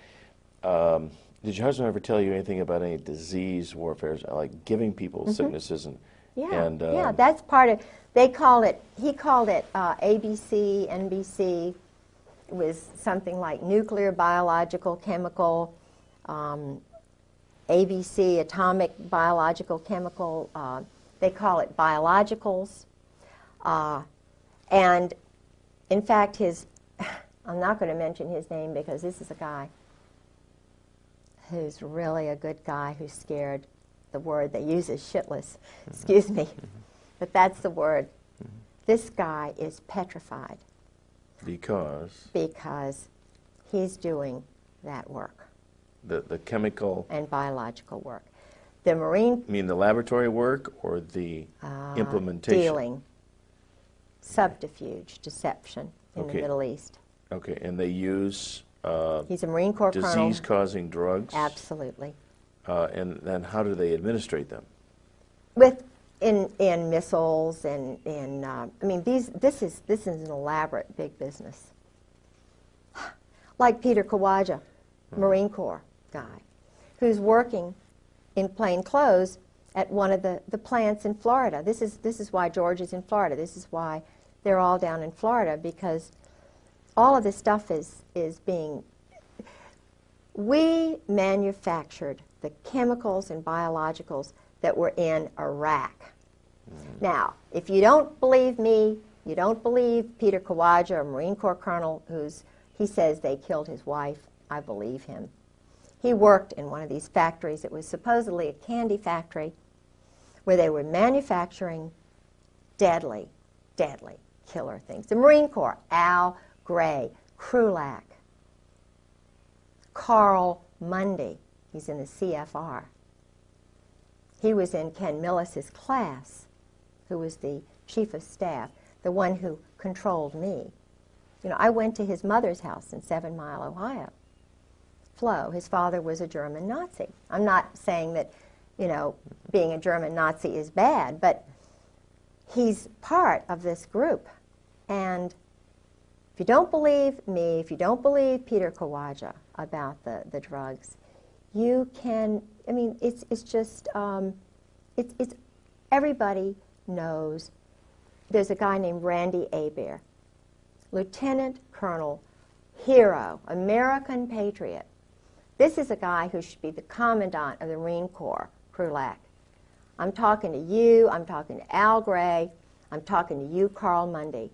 did your husband ever tell you anything about any disease warfare, like giving people sicknesses and? Yeah, that's part of. He called it ABC, NBC. It was something like nuclear, biological, chemical, ABC, atomic, biological, chemical. They call it biologicals, and. In fact, I'm not going to mention his name because this is a guy who's really a good guy who's scared. The word they use is shitless. Excuse me. But that's the word. This guy is petrified. Because? Because he's doing that work. The chemical? And biological work. The Marine... You mean the laboratory work or the implementation? Dealing. subterfuge, deception in the Middle East. Okay, and they use He's a Marine Corps colonel. disease-causing drugs? Absolutely. And then how do they administrate them? In missiles and I mean this is an elaborate big business. Like Peter Kawaja, Marine Corps guy, who's working in plain clothes at one of the plants in Florida. This is why George is in Florida. This is why they're all down in Florida, because all of this stuff is being. We manufactured the chemicals and biologicals that were in Iraq. Now, if you don't believe me, you don't believe Peter Kawaja, a Marine Corps colonel, he says they killed his wife, I believe him. He worked in one of these factories. It was supposedly a candy factory where they were manufacturing deadly, deadly killer things. The Marine Corps, Al Gray, Krulak, Carl Mundy, he's in the CFR. He was in Ken Millis's class, who was the chief of staff, the one who controlled me. You know, I went to his mother's house in 7 Mile, Ohio. Flo, his father was a German Nazi. I'm not saying that, you know, being a German Nazi is bad, but he's part of this group. And if you don't believe me, if you don't believe Peter Kawaja about the drugs, you can, I mean, it's just, it's everybody knows. There's a guy named Randy Hebert, Lieutenant Colonel, hero, American patriot. This is a guy who should be the commandant of the Marine Corps, Krulak. I'm talking to you, I'm talking to Al Gray, I'm talking to you, Carl Mundy.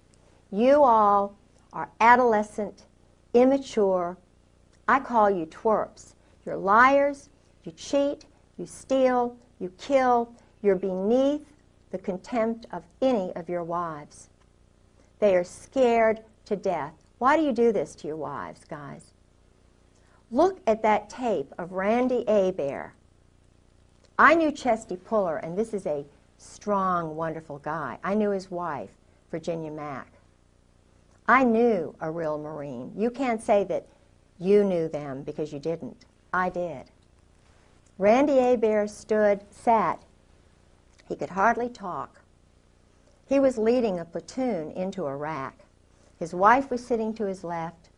You all are adolescent, immature. I call you twerps. You're liars, you cheat, you steal, you kill. You're beneath the contempt of any of your wives. They are scared to death. Why do you do this to your wives, guys? Look at that tape of Randy Hebert. I knew Chesty Puller, and this is a strong, wonderful guy. I knew his wife, Virginia Mack. I knew a real Marine. You can't say that you knew them because you didn't. I did. Randy Hebert sat. He could hardly talk. He was leading a platoon into Iraq. His wife was sitting to his left.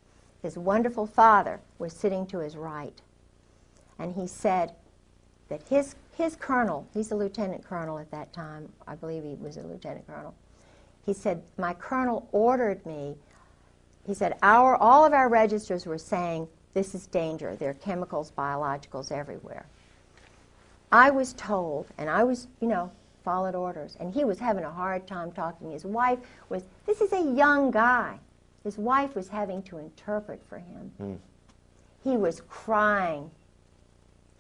His wonderful father was sitting to his right. And he said that his colonel, he's a lieutenant colonel at that time, I believe he was a lieutenant colonel, he said, my colonel ordered me, he said, all of our registers were saying, this is danger. There are chemicals, biologicals everywhere. I was told, and I was, you know, followed orders, and he was having a hard time talking. His wife was, this is a young guy. His wife was having to interpret for him. He was crying.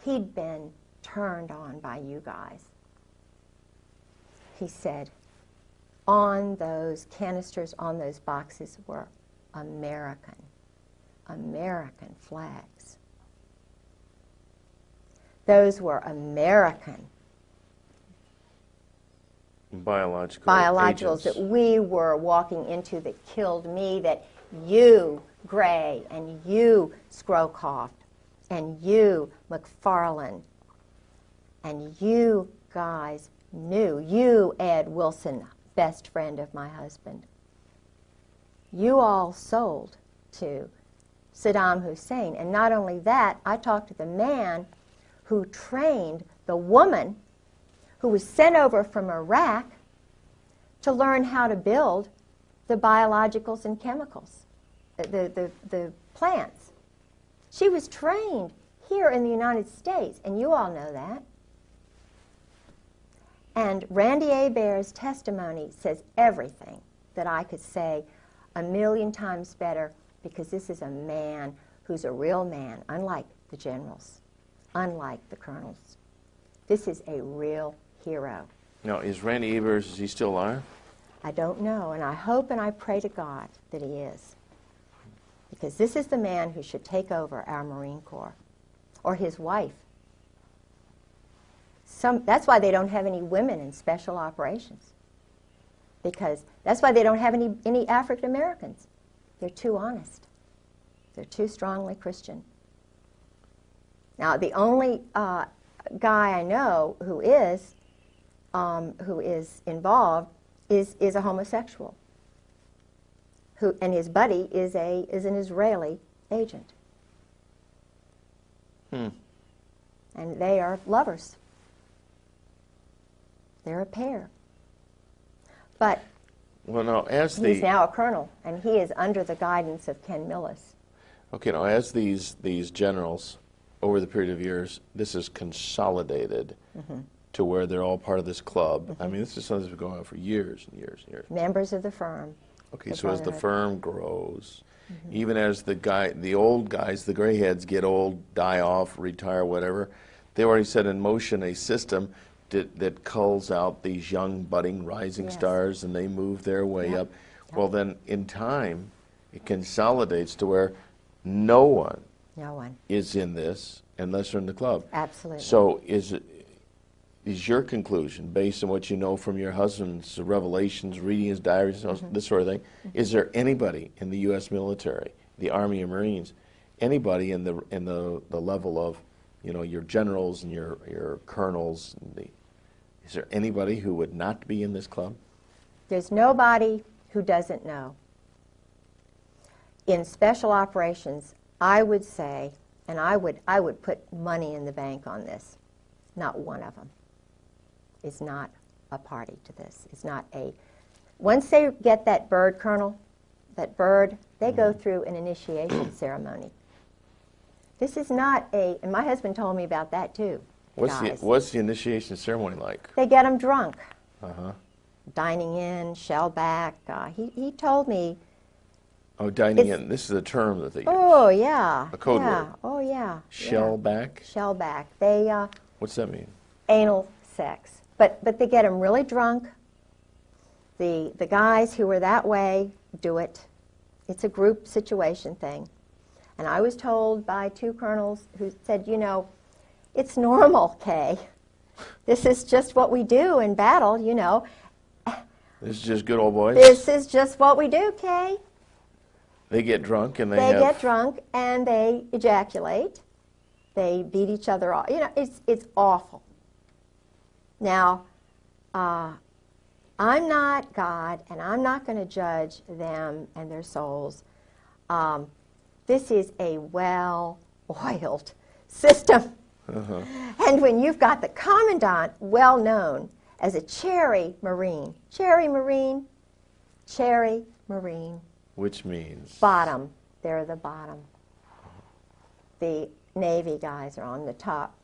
He'd been turned on by you guys. He said, on those canisters, on those boxes were American flags. Those were American biologicals that we were walking into that killed me, that you, Gray, and you, Strawcutter, and you, McFarlane, and you guys knew. You, Ed Wilson, best friend of my husband. You all sold to Saddam Hussein. And not only that, I talked to the man who trained the woman who was sent over from Iraq to learn how to build the biologicals and chemicals, the plants. She was trained here in the United States, and you all know that. And Randy Hebert's testimony says everything that I could say 1,000,000 times better, because this is a man who's a real man, unlike the generals, unlike the colonels. This is a real hero. Now, is Randy Hebert, is he still alive? I don't know, and I hope and I pray to God that he is. Because this is the man who should take over our Marine Corps, or his wife. That's why they don't have any women in special operations. because that's why they don't have any African Americans. They're too honest. They're too strongly Christian. Now, the only guy I know who is involved is a homosexual, and his buddy is an Israeli agent. And they are lovers. They're a pair. But well, now, he's now a colonel, and he is under the guidance of Ken Millis. Okay, now as these generals, over the period of years, this is consolidated to where they're all part of this club. I mean, this is something that's been going on for years and years and years. Members of the firm. Okay, so as the firm grows, even as the old guys, the gray heads get old, die off, retire, whatever, they already set in motion a system that culls out these young, budding, rising stars, and they move their way up. Well, then, in time, it consolidates to where no one is in this unless they're in the club. Absolutely. So is your conclusion, based on what you know from your husband's revelations, reading his diaries, this sort of thing, is there anybody in the U.S. military, the Army and Marines, anybody in the level of, you know, your generals and your colonels, is there anybody who would not be in this club? There's nobody who doesn't know. In special operations, I would say, and I would put money in the bank on this, not one of them is not a party to this. It's not once they get that bird, Colonel, that bird, they go through an initiation ceremony. This is not and my husband told me about that too. What's the initiation ceremony like? They get them drunk. Dining in, shell back. He told me. Oh, dining in. This is a term that they use. Oh, yeah. A code word. Oh, yeah. Shell back? Shell back. They, what's that mean? Anal sex. But they get them really drunk. The guys who are that way do it. It's a group situation thing. And I was told by two colonels who said, you know, it's normal, Kay. This is just what we do in battle, you know. This is just good old boys? This is just what we do, Kay. They get drunk and they get drunk and they ejaculate. They beat each other off. You know, it's awful. Now, I'm not God, and I'm not going to judge them and their souls. This is a well-oiled system. And when you've got the commandant well-known as a cherry Marine, which means? Bottom. They're the bottom. The Navy guys are on the top.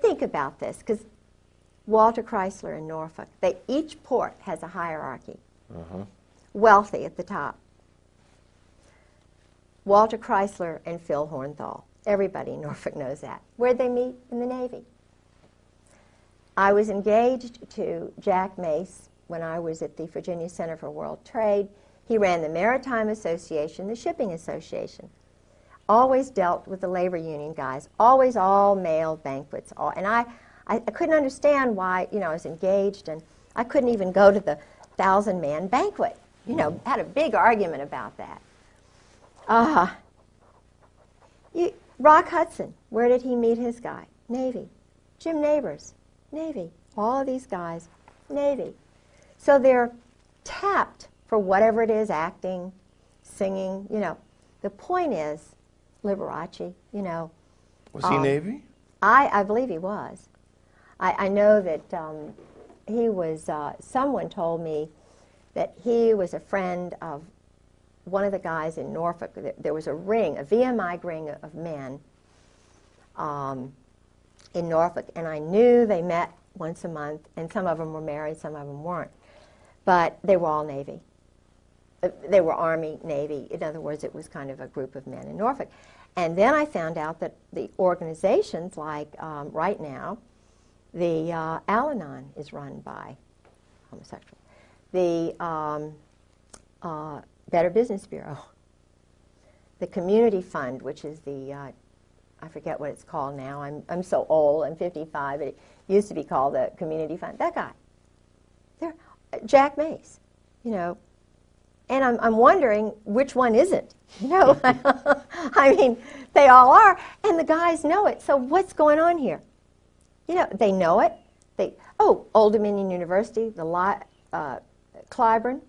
Think about this, because Walter Chrysler in Norfolk, each port has a hierarchy. Wealthy at the top. Walter Chrysler and Phil Hornthal. Everybody in Norfolk knows that. Where'd they meet? In the Navy. I was engaged to Jack Mace when I was at the Virginia Center for World Trade. He ran the Maritime Association, the Shipping Association. Always dealt with the labor union guys. Always all male banquets. And I couldn't understand why, you know, I was engaged and I couldn't even go to the 1,000-man banquet. You know, had a big argument about that. Rock Hudson, where did he meet his guy? Navy. Jim Neighbors, Navy. All of these guys, Navy. So they're tapped for whatever it is, acting, singing, you know. The point is, Liberace, you know. Was he Navy? I believe he was. I know that he was, someone told me that he was a friend of one of the guys in Norfolk. There was a ring, a VMI ring of men in Norfolk, and I knew they met once a month, and some of them were married, some of them weren't. But they were all Navy. They were Army, Navy. In other words, it was kind of a group of men in Norfolk. And then I found out that the organizations, like right now, the Al-Anon is run by homosexuals. The Better Business Bureau. The Community Fund, which is the, I forget what it's called now. I'm so old, I'm 55, but it used to be called the Community Fund. That guy. Jack Mace. you know, and I'm wondering which one isn't. You know, I mean, they all are, and the guys know it. So what's going on here? You know, they know it. Old Dominion University, the Clyburn,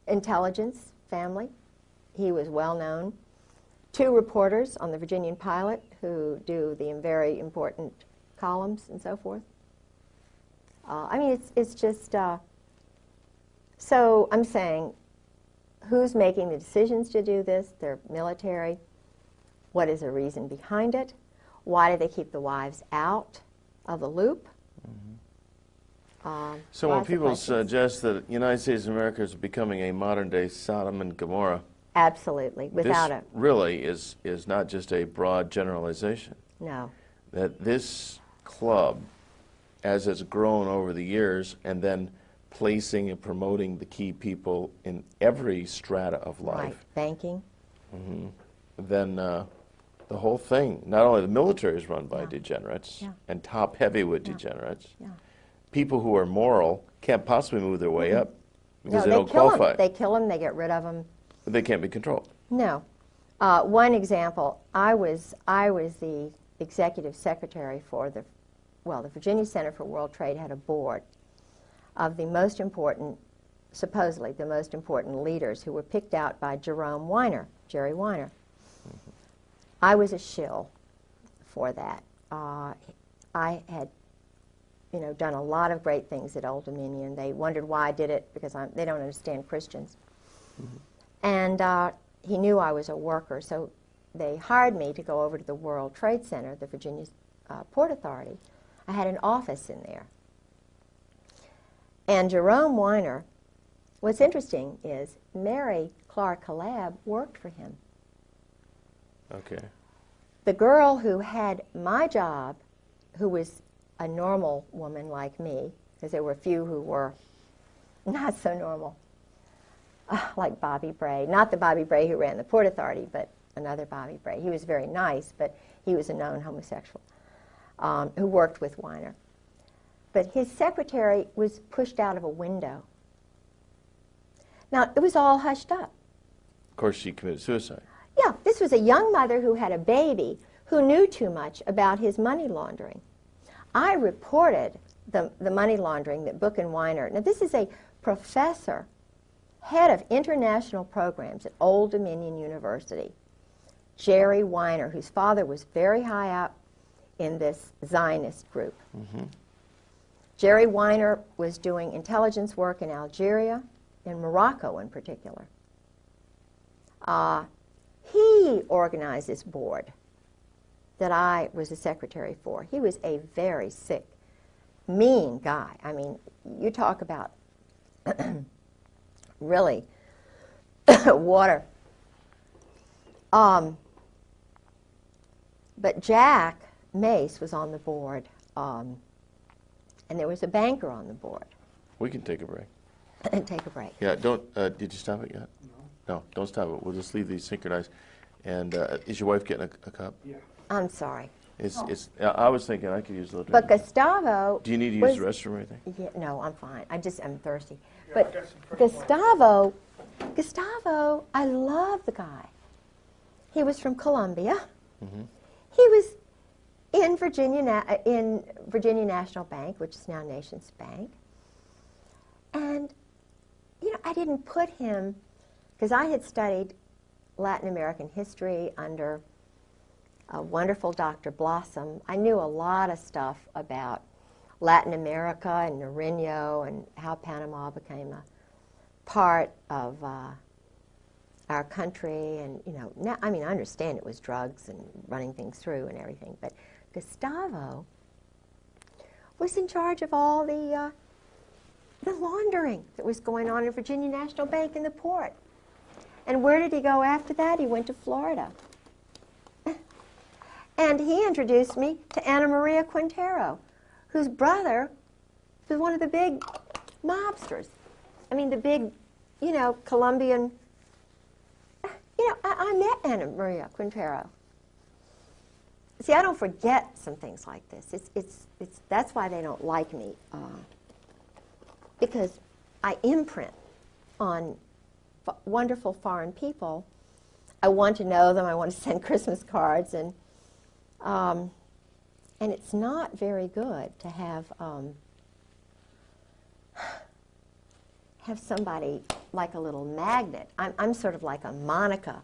intelligence family. He was well known. 2 reporters on the Virginian Pilot who do the very important columns and so forth. I mean, it's just, so I'm saying, who's making the decisions to do this? They're military. What is the reason behind it? Why do they keep the wives out of the loop? So when people suggest that the United States of America is becoming a modern-day Sodom and Gomorrah, absolutely, without this really is not just a broad generalization. No. That this club, as it's grown over the years, and then placing and promoting the key people in every strata of life. Right, banking. Then the whole thing, not only the military is run by degenerates and top heavyweight degenerates, people who are moral can't possibly move their way up because they don't qualify. They kill them, they get rid of them. But they can't be controlled. No. One example, I was the executive secretary for the Virginia Center for World Trade had a board of the most important, supposedly the most important leaders who were picked out by Jerome Weiner, Jerry Weiner. I was a shill for that. I had, you know, done a lot of great things at Old Dominion. They wondered why I did it because they don't understand Christians. And he knew I was a worker, so they hired me to go over to the World Trade Center, the Virginia Port Authority. I had an office in there. And Jerome Weiner, what's interesting is Mary Clark Collab worked for him. Okay. The girl who had my job, who was a normal woman like me, because there were a few who were not so normal, like Bobby Bray. Not the Bobby Bray who ran the Port Authority, but another Bobby Bray. He was very nice, but he was a known homosexual who worked with Weiner. But his secretary was pushed out of a window. Now, it was all hushed up. Of course, she committed suicide. Yeah, this was a young mother who had a baby who knew too much about his money laundering. I reported the money laundering that Book and Weiner. Now, this is a professor, head of international programs at Old Dominion University, Jerry Weiner, whose father was very high up in this Zionist group. Jerry Weiner was doing intelligence work in Algeria, in Morocco in particular. He organized this board that I was the secretary for. He was a very sick, mean guy. I mean, you talk about really water. But Jack Mace was on the board, and there was a banker on the board. We can take a break. And take a break. Yeah, don't, did you stop it yet? No, don't stop it. We'll just leave these synchronized. And is your wife getting a cup? Yeah. I'm sorry. I was thinking I could use a little But drink. Gustavo... Do you need to use the restroom or anything? Yeah, no, I'm fine. I'm thirsty. But Gustavo, I love the guy. He was from Columbia. He was in Virginia National Bank, which is now Nations Bank. And, you know, I didn't put him, because I had studied Latin American history under a wonderful Dr. Blossom. I knew a lot of stuff about Latin America and Nariño and how Panama became a part of our country. And, you know, now, I mean, I understand it was drugs and running things through and everything, but Gustavo was in charge of all the laundering that was going on in Virginia National Bank in the port. And where did he go after that? He went to Florida. And he introduced me to Ana Maria Quintero, whose brother was one of the big mobsters. I mean, the big, you know, Colombian. You know, I met Ana Maria Quintero. See, I don't forget some things like this. That's why they don't like me, because I imprint on wonderful foreign people. I want to know them. I want to send Christmas cards, and it's not very good to have somebody like a little magnet. I'm sort of like a Monica,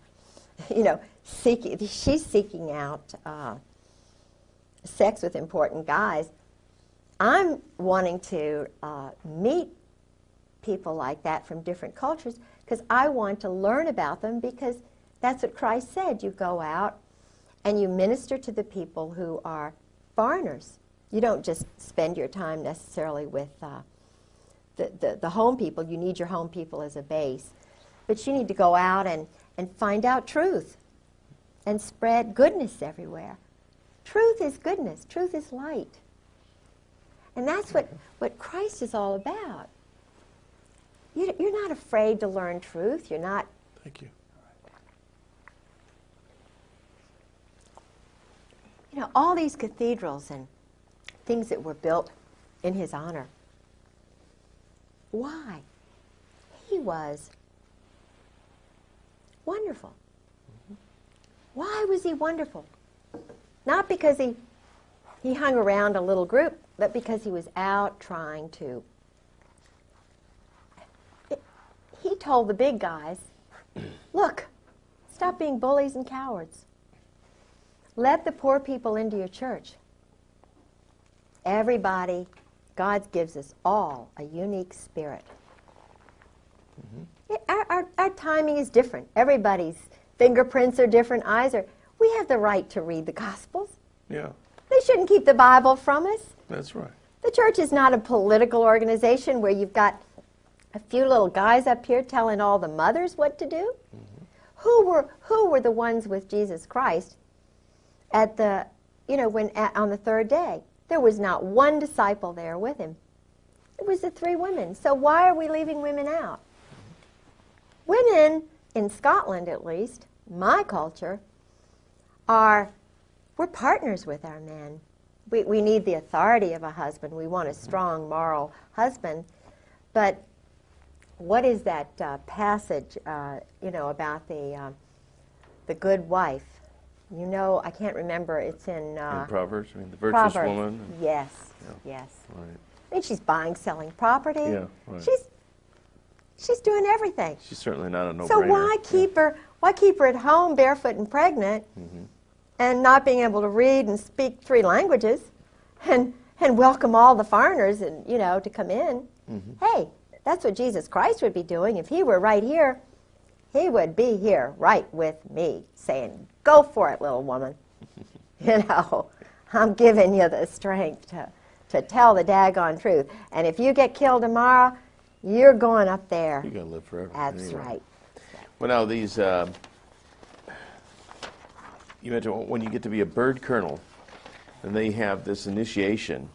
you know, she's seeking out sex with important guys. I'm wanting to meet people like that from different cultures because I want to learn about them, because that's what Christ said. You go out and you minister to the people who are foreigners. You don't just spend your time necessarily with the home people. You need your home people as a base. But you need to go out and find out truth and spread goodness everywhere. Truth is goodness. Truth is light. And that's what Christ is all about. You're not afraid to learn truth. You're not. Thank you. You know, all these cathedrals and things that were built in his honor. Why? He was wonderful. Why was he wonderful? Not because he hung around a little group, but because he was out trying to. He told the big guys, look, stop being bullies and cowards. Let the poor people into your church. Everybody, God gives us all a unique spirit. Our timing is different. Everybody's fingerprints are different, eyes are. We have the right to read the Gospels. Yeah. They shouldn't keep the Bible from us. That's right. The church is not a political organization where you've got a few little guys up here telling all the mothers what to do. Who were the ones with Jesus Christ at the, you know, on the third day? There was not one disciple there with him. It was the three women. So why are we leaving women out? Women, in Scotland at least, my culture, we're partners with our men. We need the authority of a husband. We want a strong moral husband. But what is that passage, you know, about the good wife? You know, I can't remember. It's in Proverbs. I mean, the virtuous Proverbs. woman. Yes, Yeah. yes. Right. I mean, she's buying, selling property. Yeah, right. She's doing everything. She's certainly not a no-brainer. So why keep her? Why keep her at home, barefoot and pregnant, and not being able to read and speak three languages, and welcome all the foreigners and to come in? Hey, that's what Jesus Christ would be doing if he were right here. He would be here right with me, saying, "Go for it, little woman." I'm giving you the strength to tell the daggone truth. And if you get killed tomorrow, you're going up there. You're going to live forever. That's anyway. right. Well, now these, you mentioned when you get to be a bird colonel, and they have this initiation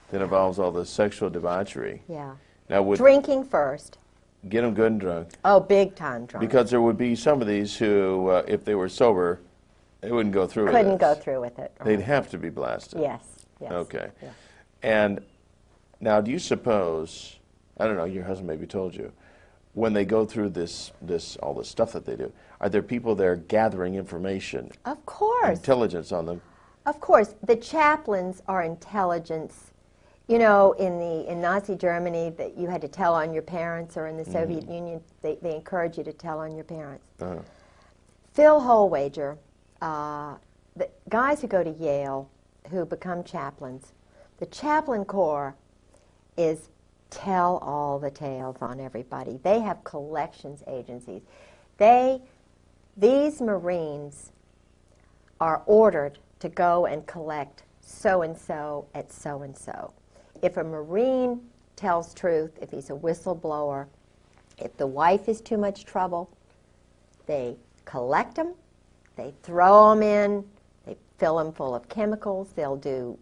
that involves all the sexual debauchery. Yeah. Now, Drinking first. Get them good and drunk. Oh, big time drunk. Because there would be some of these who, if they were sober, they wouldn't go through with it. Couldn't go through with it. They'd have to be blasted. Yes. Yes. Okay. Yes. And now, do you suppose, I don't know, your husband maybe told you, when they go through all this stuff that they do, are there people there gathering information? Of course. Intelligence on them? Of course. The chaplains are intelligence. In Nazi Germany, that you had to tell on your parents, or in the Soviet Union, they encourage you to tell on your parents. Phil Holwager, the guys who go to Yale, who become chaplains, the chaplain corps is tell all the tales on everybody. They have collections agencies. These Marines are ordered to go and collect so-and-so at so-and-so. If a Marine tells truth, if he's a whistleblower, if the wife is too much trouble, they collect them, they throw them in, they fill them full of chemicals, they'll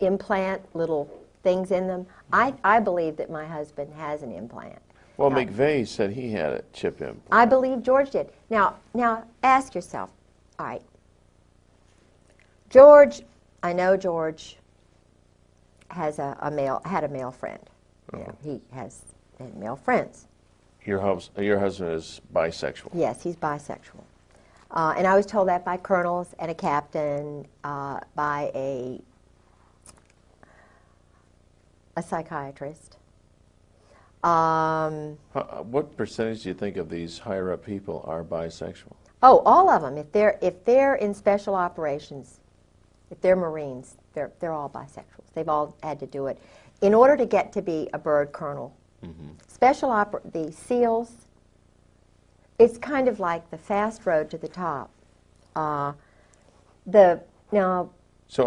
implant little things in them. I believe that my husband has an implant. Well, McVeigh said he had a chip implant. I believe George did. Now ask yourself, all right, I know George had a male friend. You know, he has male friends. Your husband is bisexual. Yes, he's bisexual. And I was told that by colonels and a captain, by a psychiatrist. What percentage do you think of these higher up people are bisexual? Oh, all of them. If they're in special operations, if they're Marines, they're all bisexuals. They've all had to do it in order to get to be a bird colonel. The SEALs. It's kind of like the fast road to the top. So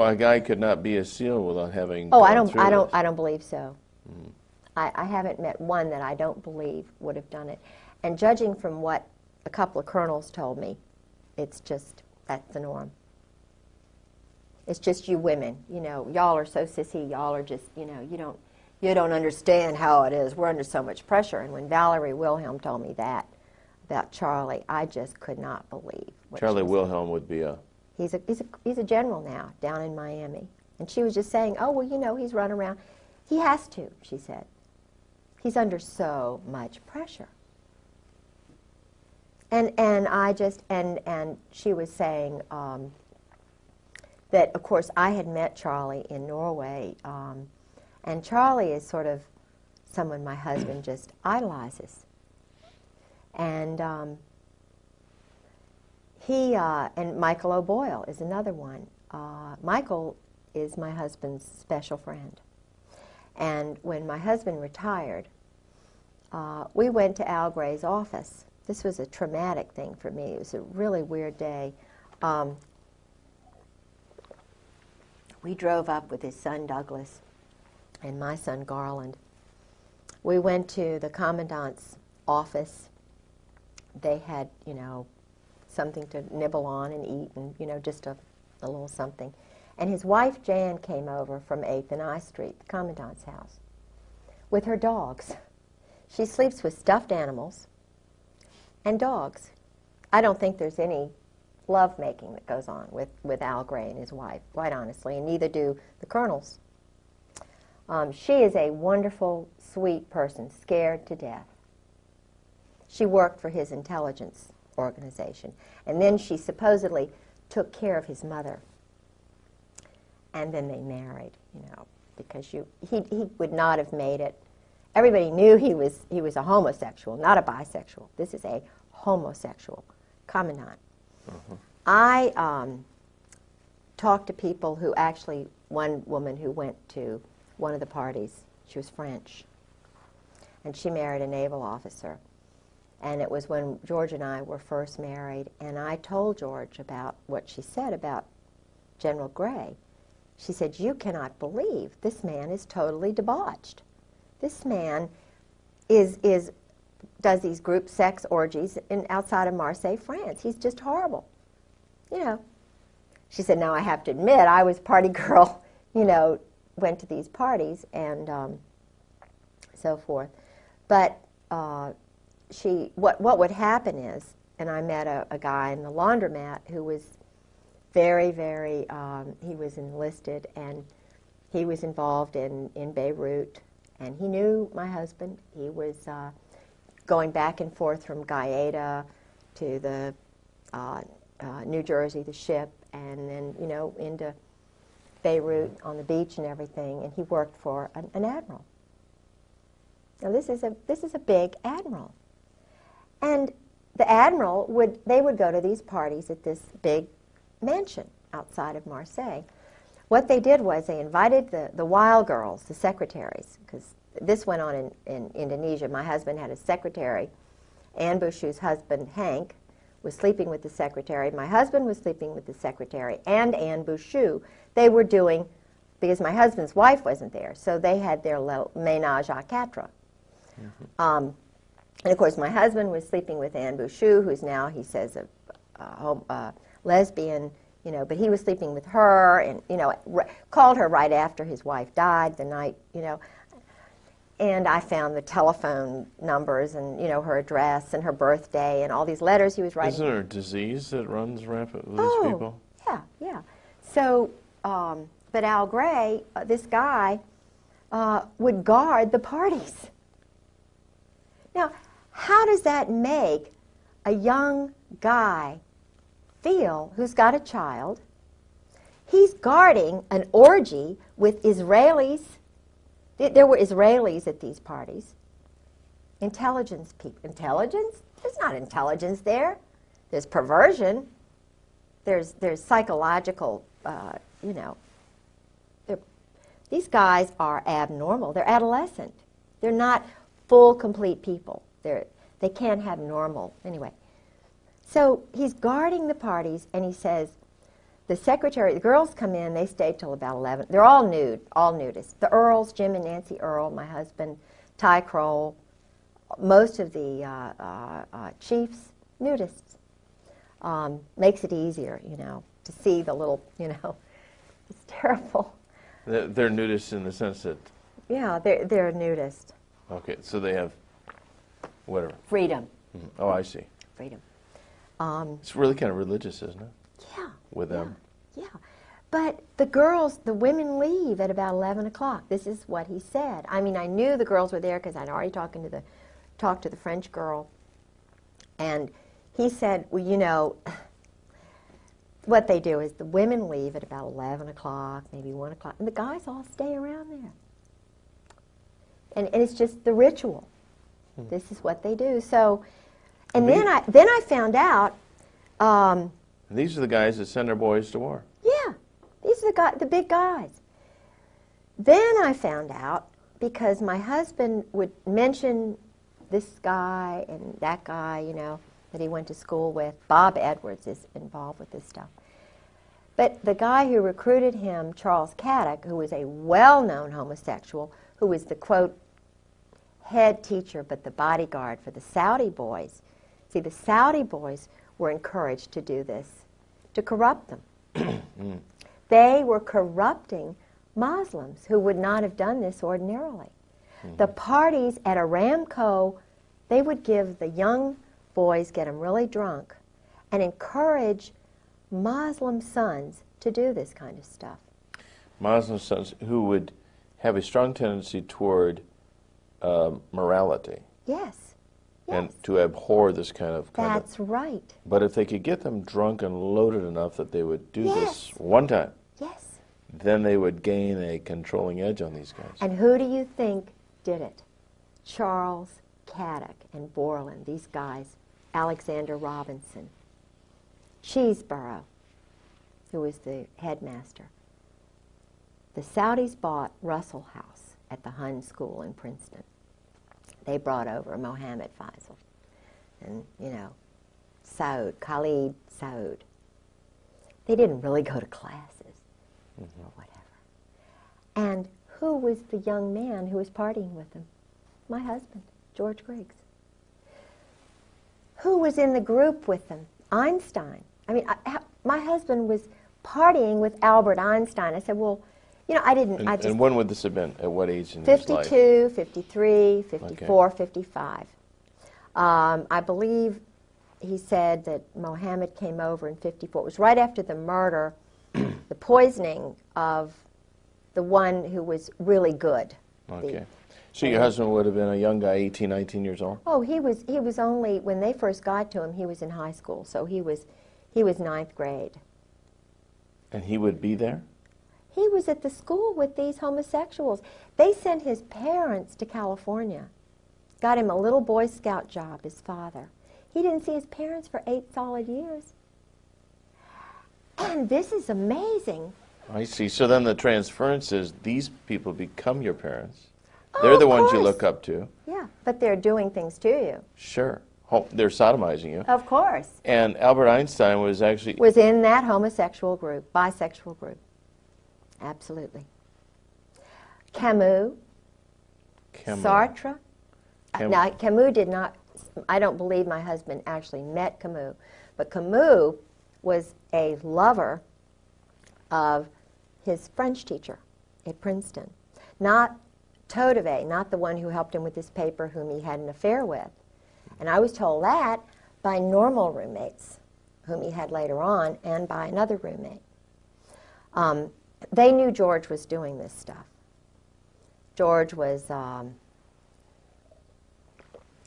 a guy could not be a SEAL without having. Oh, I don't believe so. I haven't met one that I don't believe would have done it. And judging from what a couple of colonels told me, it's just, that's the norm. It's just you women, you know, y'all are so sissy, y'all are just, you know, you don't understand how it is. We're under so much pressure. And when Valerie Wilhelm told me that about Charlie, I just could not believe what Charlie Wilhelm would be a... He's a general now down in Miami. And she was just saying, oh, well, you know, he's run around. He has to, she said. He's under so much pressure. And she was saying that, of course, I had met Charlie in Norway, and Charlie is sort of someone my husband just idolizes. And and Michael O'Boyle is another one. Michael is my husband's special friend. And when my husband retired, we went to Al Gray's office. This was a traumatic thing for me. It was a really weird day. We drove up with his son Douglas and my son Garland. We went to the commandant's office. They had, you know, something to nibble on and eat and, you know, just a little something. And his wife Jan came over from 8th and I Street, the commandant's house, with her dogs. She sleeps with stuffed animals and dogs. I don't think there's any love-making that goes on with Al Gray and his wife, quite honestly, and neither do the colonels. She is a wonderful, sweet person, scared to death. She worked for his intelligence organization, and then she supposedly took care of his mother. And then they married, you know, because he would not have made it. Everybody knew he was a homosexual, not a bisexual. This is a homosexual commandant. I talked to people who actually, one woman who went to one of the parties, she was French, and she married a naval officer. And it was when George and I were first married, and I told George about what she said about General Gray. She said, you cannot believe this man is totally debauched. This man does these group sex orgies outside of Marseille, France. He's just horrible. You know. She said, now I have to admit, I was party girl, you know, went to these parties and so forth. But what would happen is, and I met a guy in the laundromat who was very, very, he was enlisted and he was involved in Beirut, and he knew my husband. He was going back and forth from Gaeta to the New Jersey, the ship, and then, you know, into Beirut on the beach and everything, and he worked for an admiral. Now this is a big admiral. And the admiral would go to these parties at this big mansion outside of Marseille. What they did was they invited the wild girls, the secretaries, because this went on in Indonesia. My husband had a secretary. Anne Bouchou's husband, Hank, was sleeping with the secretary. My husband was sleeping with the secretary and Anne Bouchou. They were doing, because my husband's wife wasn't there, so they had their little ménage à quatre. And of course, my husband was sleeping with Anne Bouchou, who's now, he says, a lesbian, you know, but he was sleeping with her and, you know, called her right after his wife died the night, you know. And I found the telephone numbers and, you know, her address and her birthday and all these letters he was writing. Isn't there a disease that runs rampant with these people? Yeah, yeah. So, but Al Gray, this guy, would guard the parties. Now, how does that make a young guy feel who's got a child? He's guarding an orgy with Israelis. There were Israelis at these parties. Intelligence people. Intelligence? There's not intelligence there. There's perversion. There's psychological, you know. These guys are abnormal. They're adolescent. They're not full, complete people. They can't have normal. Anyway. So he's guarding the parties, and he says, the secretary, the girls come in, they stay till about 11. They're all nude, all nudists. The Earls, Jim and Nancy Earl, my husband, Ty Kroll, most of the chiefs, nudists. Makes it easier, you know, to see the little, you know, it's terrible. They're nudists in the sense that... Yeah, they're nudists. Okay, so they have whatever. Freedom. Mm-hmm. Oh, I see. Freedom. It's really kind of religious, isn't it? Yeah. With them. Yeah. But the girls, the women leave at about 11 o'clock. This is what he said. I mean, I knew the girls were there because I'd already talked to the French girl. And he said, well, you know, what they do is the women leave at about 11 o'clock, maybe 1 o'clock, and the guys all stay around there. And it's just the ritual. This is what they do. So, and then I found out. These are the guys that send their boys to war. Yeah, these are the big guys. Then I found out, because my husband would mention this guy and that guy, you know, that he went to school with. Bob Edwards is involved with this stuff. But the guy who recruited him, Charles Caddock, who was a well-known homosexual, who was the, quote, head teacher but the bodyguard for the Saudi boys. See, the Saudi boys were encouraged to do this, to corrupt them. They were corrupting Muslims who would not have done this ordinarily. The parties at Aramco, they would give the young boys, get them really drunk, and encourage Muslim sons to do this kind of stuff. Muslim sons who would have a strong tendency toward morality. Yes. And to abhor this kind of conduct. That's right. But if they could get them drunk and loaded enough that they would do this one time, then they would gain a controlling edge on these guys. And who do you think did it? Charles Caddock and Borland, these guys, Alexander Robinson, Cheeseborough, who was the headmaster. The Saudis bought Russell House at the Hun School in Princeton. They brought over Mohammed Faisal and, you know, Saud, Khalid Saud. They didn't really go to classes or whatever. And who was the young man who was partying with them? My husband, George Griggs. Who was in the group with them? Einstein. I mean, my husband was partying with Albert Einstein. I said, well, you know, And when would this have been? At what age in his life? 52, 53, 54, 55. I believe he said that Mohammed came over in 54. It was right after the murder, the poisoning of the one who was really good. Okay. So your husband would have been a young guy, 18, 19 years old? Oh, he was only, when they first got to him, he was in high school. So he was ninth grade. And he would be there? He was at the school with these homosexuals. They sent his parents to California. Got him a little Boy Scout job, his father. He didn't see his parents for 8 solid years. And this is amazing. I see. So then the transference is these people become your parents. They're the ones you look up to. Yeah, but they're doing things to you. Sure. They're sodomizing you. Of course. And Albert Einstein was actually... Was in that homosexual group, bisexual group. Absolutely. Camus. Sartre. Now, Camus did not, I don't believe my husband actually met Camus, but Camus was a lover of his French teacher at Princeton. Not Todeve, not the one who helped him with his paper whom he had an affair with. And I was told that by normal roommates, whom he had later on, and by another roommate. They knew George was doing this stuff. George was,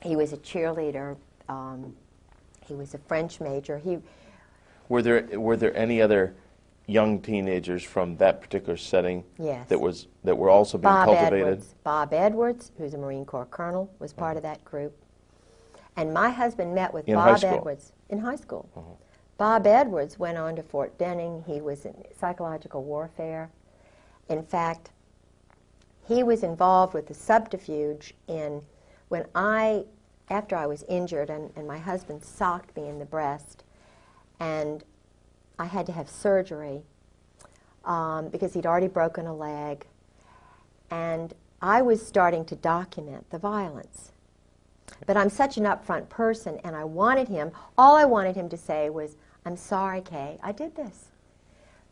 he was a cheerleader. He was a French major. Were there any other young teenagers from that particular setting Yes. that were also being cultivated? Bob Edwards, who's a Marine Corps colonel, was part of that group. And my husband met with Bob Edwards in high school. Bob Edwards went on to Fort Benning. He was in psychological warfare. In fact, he was involved with the subterfuge in after I was injured and my husband socked me in the breast, and I had to have surgery because he'd already broken a leg, and I was starting to document the violence. But I'm such an upfront person, and all I wanted him to say was, "I'm sorry, Kay, I did this."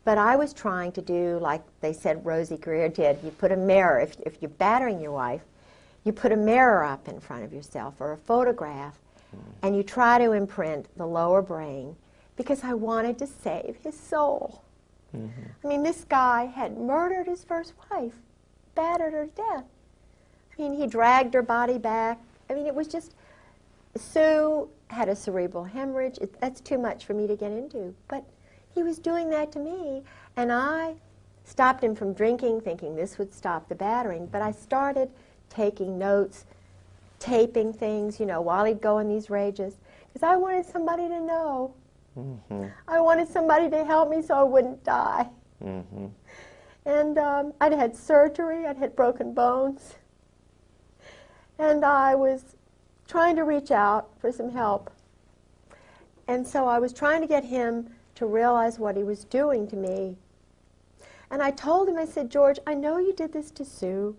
But I was trying to do, like they said Rosie Greer did, you put a mirror, if you're battering your wife, you put a mirror up in front of yourself or a photograph, and you try to imprint the lower brain, because I wanted to save his soul. I mean, this guy had murdered his first wife, battered her to death. I mean, he dragged her body back. I mean, it was just, Sue had a cerebral hemorrhage. That's too much for me to get into. But he was doing that to me, and I stopped him from drinking, thinking this would stop the battering. But I started taking notes, taping things, while he'd go in these rages, because I wanted somebody to know. I wanted somebody to help me so I wouldn't die. And I'd had surgery, I'd had broken bones, and I was trying to reach out for some help. And so I was trying to get him to realize what he was doing to me. And I told him, I said, "George, I know you did this to Sue.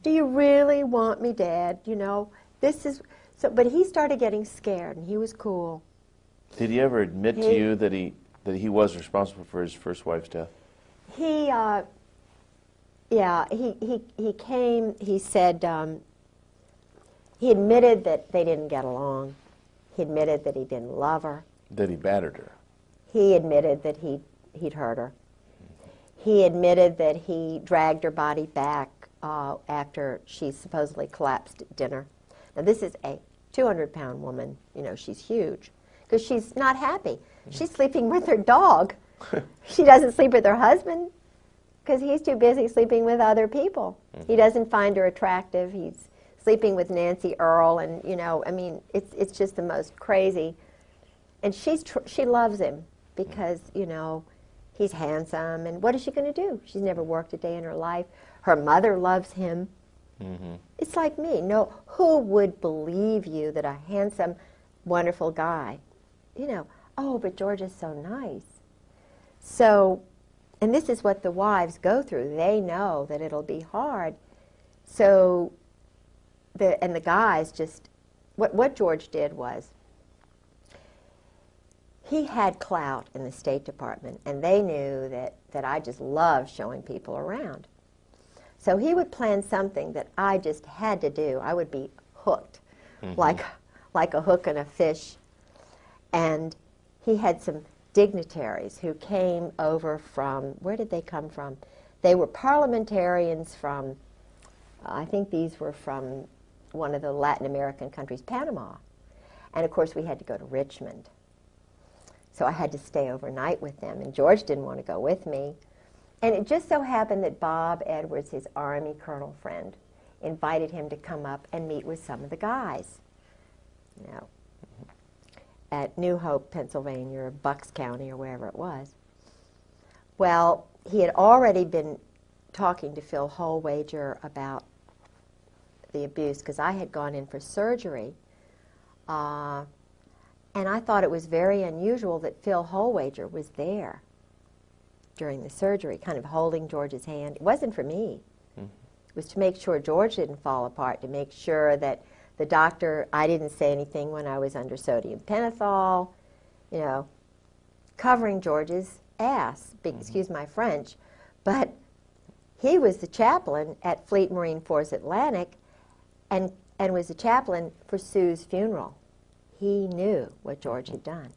Do you really want me dead? This is..." But he started getting scared, and he was cool. Did he ever admit to you that he was responsible for his first wife's death? He came, he said, he admitted that they didn't get along. He admitted that he didn't love her. That he battered her. He admitted that he'd hurt her. He admitted that he dragged her body back after she supposedly collapsed at dinner. Now, this is a 200-pound woman. She's huge, because she's not happy. She's sleeping with her dog. She doesn't sleep with her husband because he's too busy sleeping with other people. He doesn't find her attractive. He's sleeping with Nancy Earl, and I mean, it's just the most crazy. And she loves him because he's handsome. And what is she going to do? She's never worked a day in her life. Her mother loves him. It's like me. No, who would believe you that a handsome, wonderful guy, oh, but George is so nice. So, and this is what the wives go through. They know that it'll be hard. So, the guys just, what George did was, he had clout in the State Department, and they knew that I just loved showing people around. So he would plan something that I just had to do. I would be hooked, like a hook in a fish. And he had some dignitaries who came over from, where did they come from? They were parliamentarians from, I think these were from one of the Latin American countries, Panama. And of course we had to go to Richmond. So I had to stay overnight with them, and George didn't want to go with me. And it just so happened that Bob Edwards, his Army colonel friend, invited him to come up and meet with some of the guys, at New Hope, Pennsylvania, or Bucks County, or wherever it was. Well, he had already been talking to Phil Holwager about the abuse, because I had gone in for surgery, and I thought it was very unusual that Phil Holwager was there during the surgery, kind of holding George's hand. It wasn't for me. It was to make sure George didn't fall apart, to make sure that the doctor, I didn't say anything when I was under sodium pentothal, covering George's ass, excuse my French. But he was the chaplain at Fleet Marine Force Atlantic, and was the chaplain for Sue's funeral. He knew what George had done.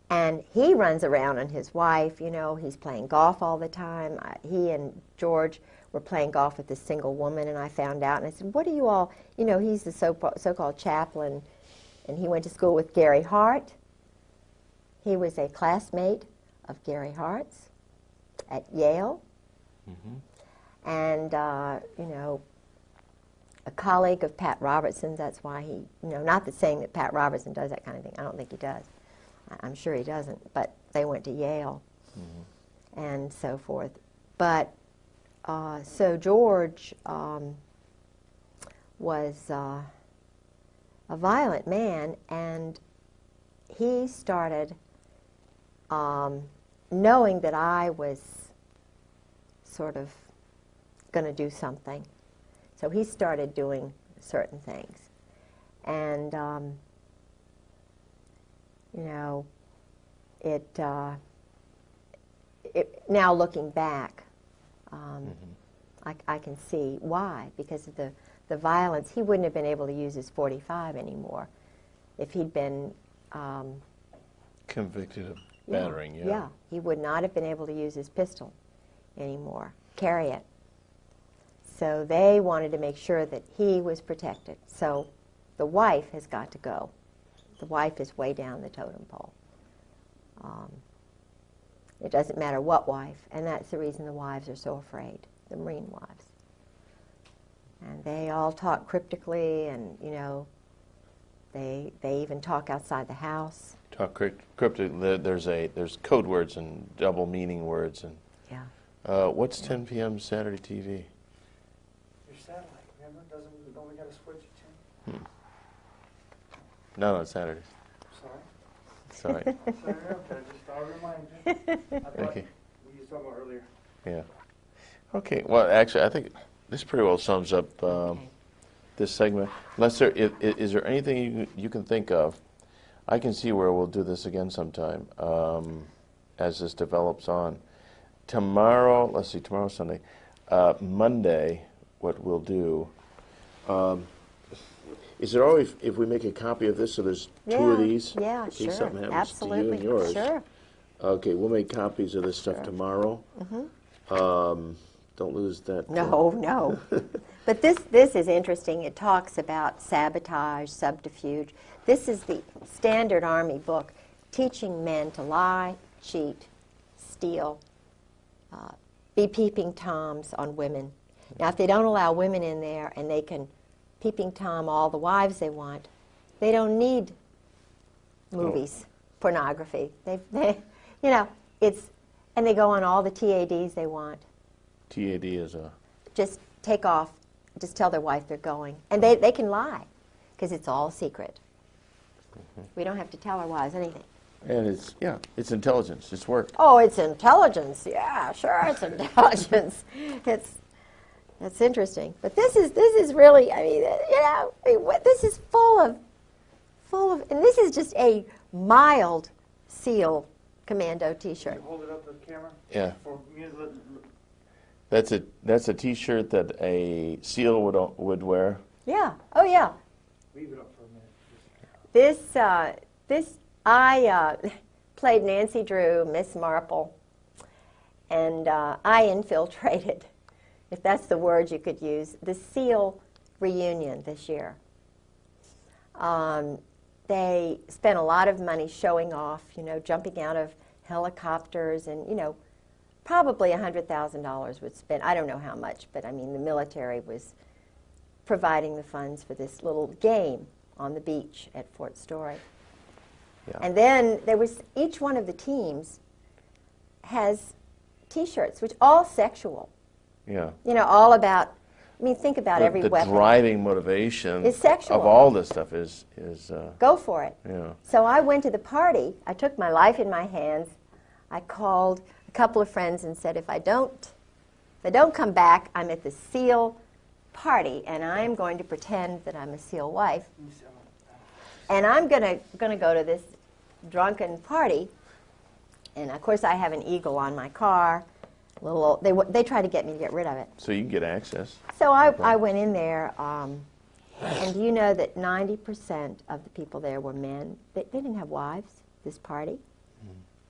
And he runs around on his wife, he's playing golf all the time. He and George were playing golf with this single woman, and I found out, and I said, what are you all, you know, he's the so-called chaplain, and he went to school with Gary Hart. He was a classmate of Gary Hart's at Yale, and, you know, a colleague of Pat Robertson's. That's why he, you know, not that saying that Pat Robertson does that kind of thing. I don't think he does. I'm sure he doesn't, but they went to Yale and so forth. But so George was a violent man, and he started knowing that I was sort of going to do something. So he started doing certain things. And, you know, now looking back, I can see why, because of the violence. He wouldn't have been able to use his .45 anymore if he'd been convicted of battering. Yeah, he would not have been able to use his pistol anymore, carry it. So they wanted to make sure that he was protected. So the wife has got to go. The wife is way down the totem pole. It doesn't matter what wife, and that's the reason the wives are so afraid, the Marine wives. And they all talk cryptically, and, you know, they even talk outside the house. Talk cryptically. There's code words and double meaning words. And yeah. What's 10 p.m. Saturday TV? Your satellite, remember? Don't we got to switch it to? No, it's Saturdays. Sorry. Sorry. Sorry, okay, I'll remind you. I thought Okay. we used to talk about earlier. Yeah. Okay. Well, actually, I think this pretty well sums up this segment. Unless is there anything you can think of? I can see where we'll do this again sometime as this develops on. Tomorrow, let's see, tomorrow's Sunday. Monday, what we'll do. Is it always, if we make a copy of this, so there's two of these? Yeah, in sure. case something happens Absolutely. to you and yours. Sure. Okay, we'll make copies of this stuff tomorrow. Don't lose that. No. But this is interesting. It talks about sabotage, subterfuge. This is the standard Army book teaching men to lie, cheat, steal, be peeping toms on women. Now, if they don't allow women in there and they can peeping tom all the wives they want, they don't need movies, pornography. They you know, and they go on all the TADs they want. TAD is a... Just take off, just tell their wife they're going. And they can lie, because it's all secret. We don't have to tell our wives anything. And it's intelligence. It's work. Oh, it's intelligence. Yeah, sure, it's intelligence. That's interesting. But this is really, I mean, you know, this is full of, and this is just a mild SEAL commando T-shirt. Can you hold it up to the camera? Yeah. For me to That's a T-shirt that a SEAL would wear. Yeah. Oh, yeah. leave it up for a minute. I played Nancy Drew, Miss Marple, and I infiltrated, if that's the word you could use, the SEAL reunion this year. They spent a lot of money showing off, you know, jumping out of helicopters, and, you know, probably $100,000 was spent. I don't know how much, but I mean, the military was providing the funds for this little game on the beach at Fort Story. Yeah. And then there was, each one of the teams has T-shirts, which all sexual. Yeah. You know, all about, I mean, think about every the weapon. The driving motivation is sexual. of all this stuff is go for it. Yeah. So I went to the party. I took my life in my hands. I called a couple of friends and said, if I don't come back, I'm at the SEAL party, and I'm going to pretend that I'm a SEAL wife. And I'm going to go to this drunken party. And of course, I have an eagle on my car. They tried to get me to get rid of it. So you can get access. So I went in there, and do you know that 90% of the people there were men? They didn't have wives, this party.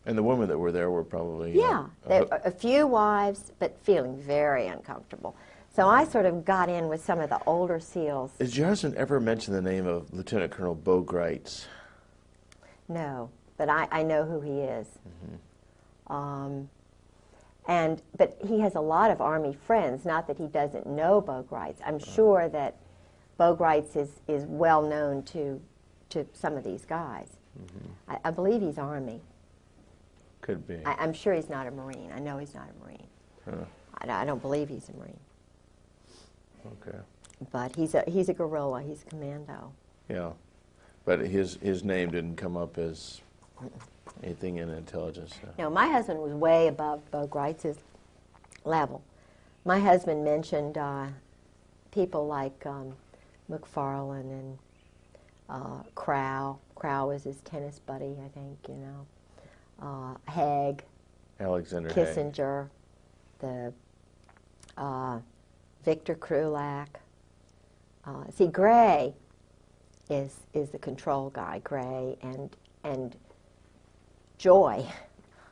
And the women that were there were probably... Yeah, a few wives, but feeling very uncomfortable. So I sort of got in with some of the older SEALs. Did your husband ever mention the name of Lieutenant Colonel Bo Greitz? No, but I know who he is. Mm-hmm. But he has a lot of Army friends, not that he doesn't know Bo Greitz. I'm sure that Bo Greitz is well known to some of these guys. Mm-hmm. I believe he's Army. Could be. I'm sure he's not a Marine. I know he's not a Marine. Huh. I don't believe he's a Marine. Okay. But he's a guerrilla. He's a commando. Yeah. But his name didn't come up as anything in intelligence. No, my husband was way above Bo Greitz's level. My husband mentioned people like McFarlane and Crow. Crow was his tennis buddy, I think, you know. Haig. Alexander Kissinger. Haig. The Victor Krulak. See, Gray is the control guy, Gray, and Joy.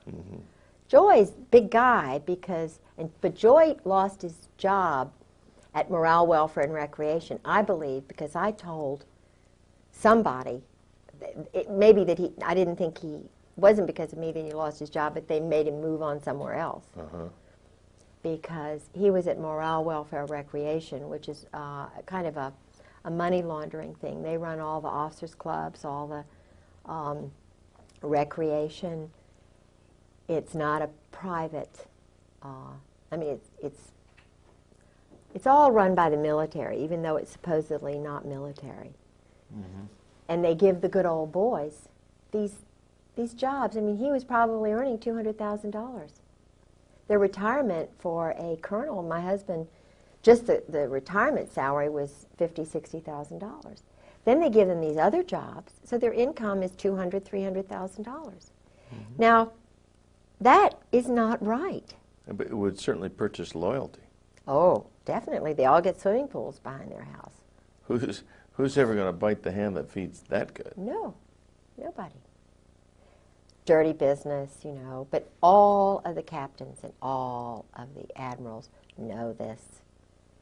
Mm-hmm. Joy's big guy but Joy lost his job at Morale, Welfare, and Recreation, I believe, because I told somebody, maybe that I didn't think wasn't because of me that he lost his job, but they made him move on somewhere else. Uh-huh. Because he was at Morale, Welfare, Recreation, which is kind of a money laundering thing. They run all the officers' clubs, all the recreation. It's not a private. I mean, it's all run by the military, even though it's supposedly not military. Mm-hmm. And they give the good old boys these jobs. I mean, he was probably earning $200,000. Their retirement for a colonel, my husband, just the retirement salary was $50,000, $60,000. Then they give them these other jobs, so their income is $200,000, $300,000. Mm-hmm. Now, that is not right. But it would certainly purchase loyalty. Oh, definitely. They all get swimming pools behind their house. Who's ever going to bite the hand that feeds that good? No, nobody. Dirty business, you know, but all of the captains and all of the admirals know this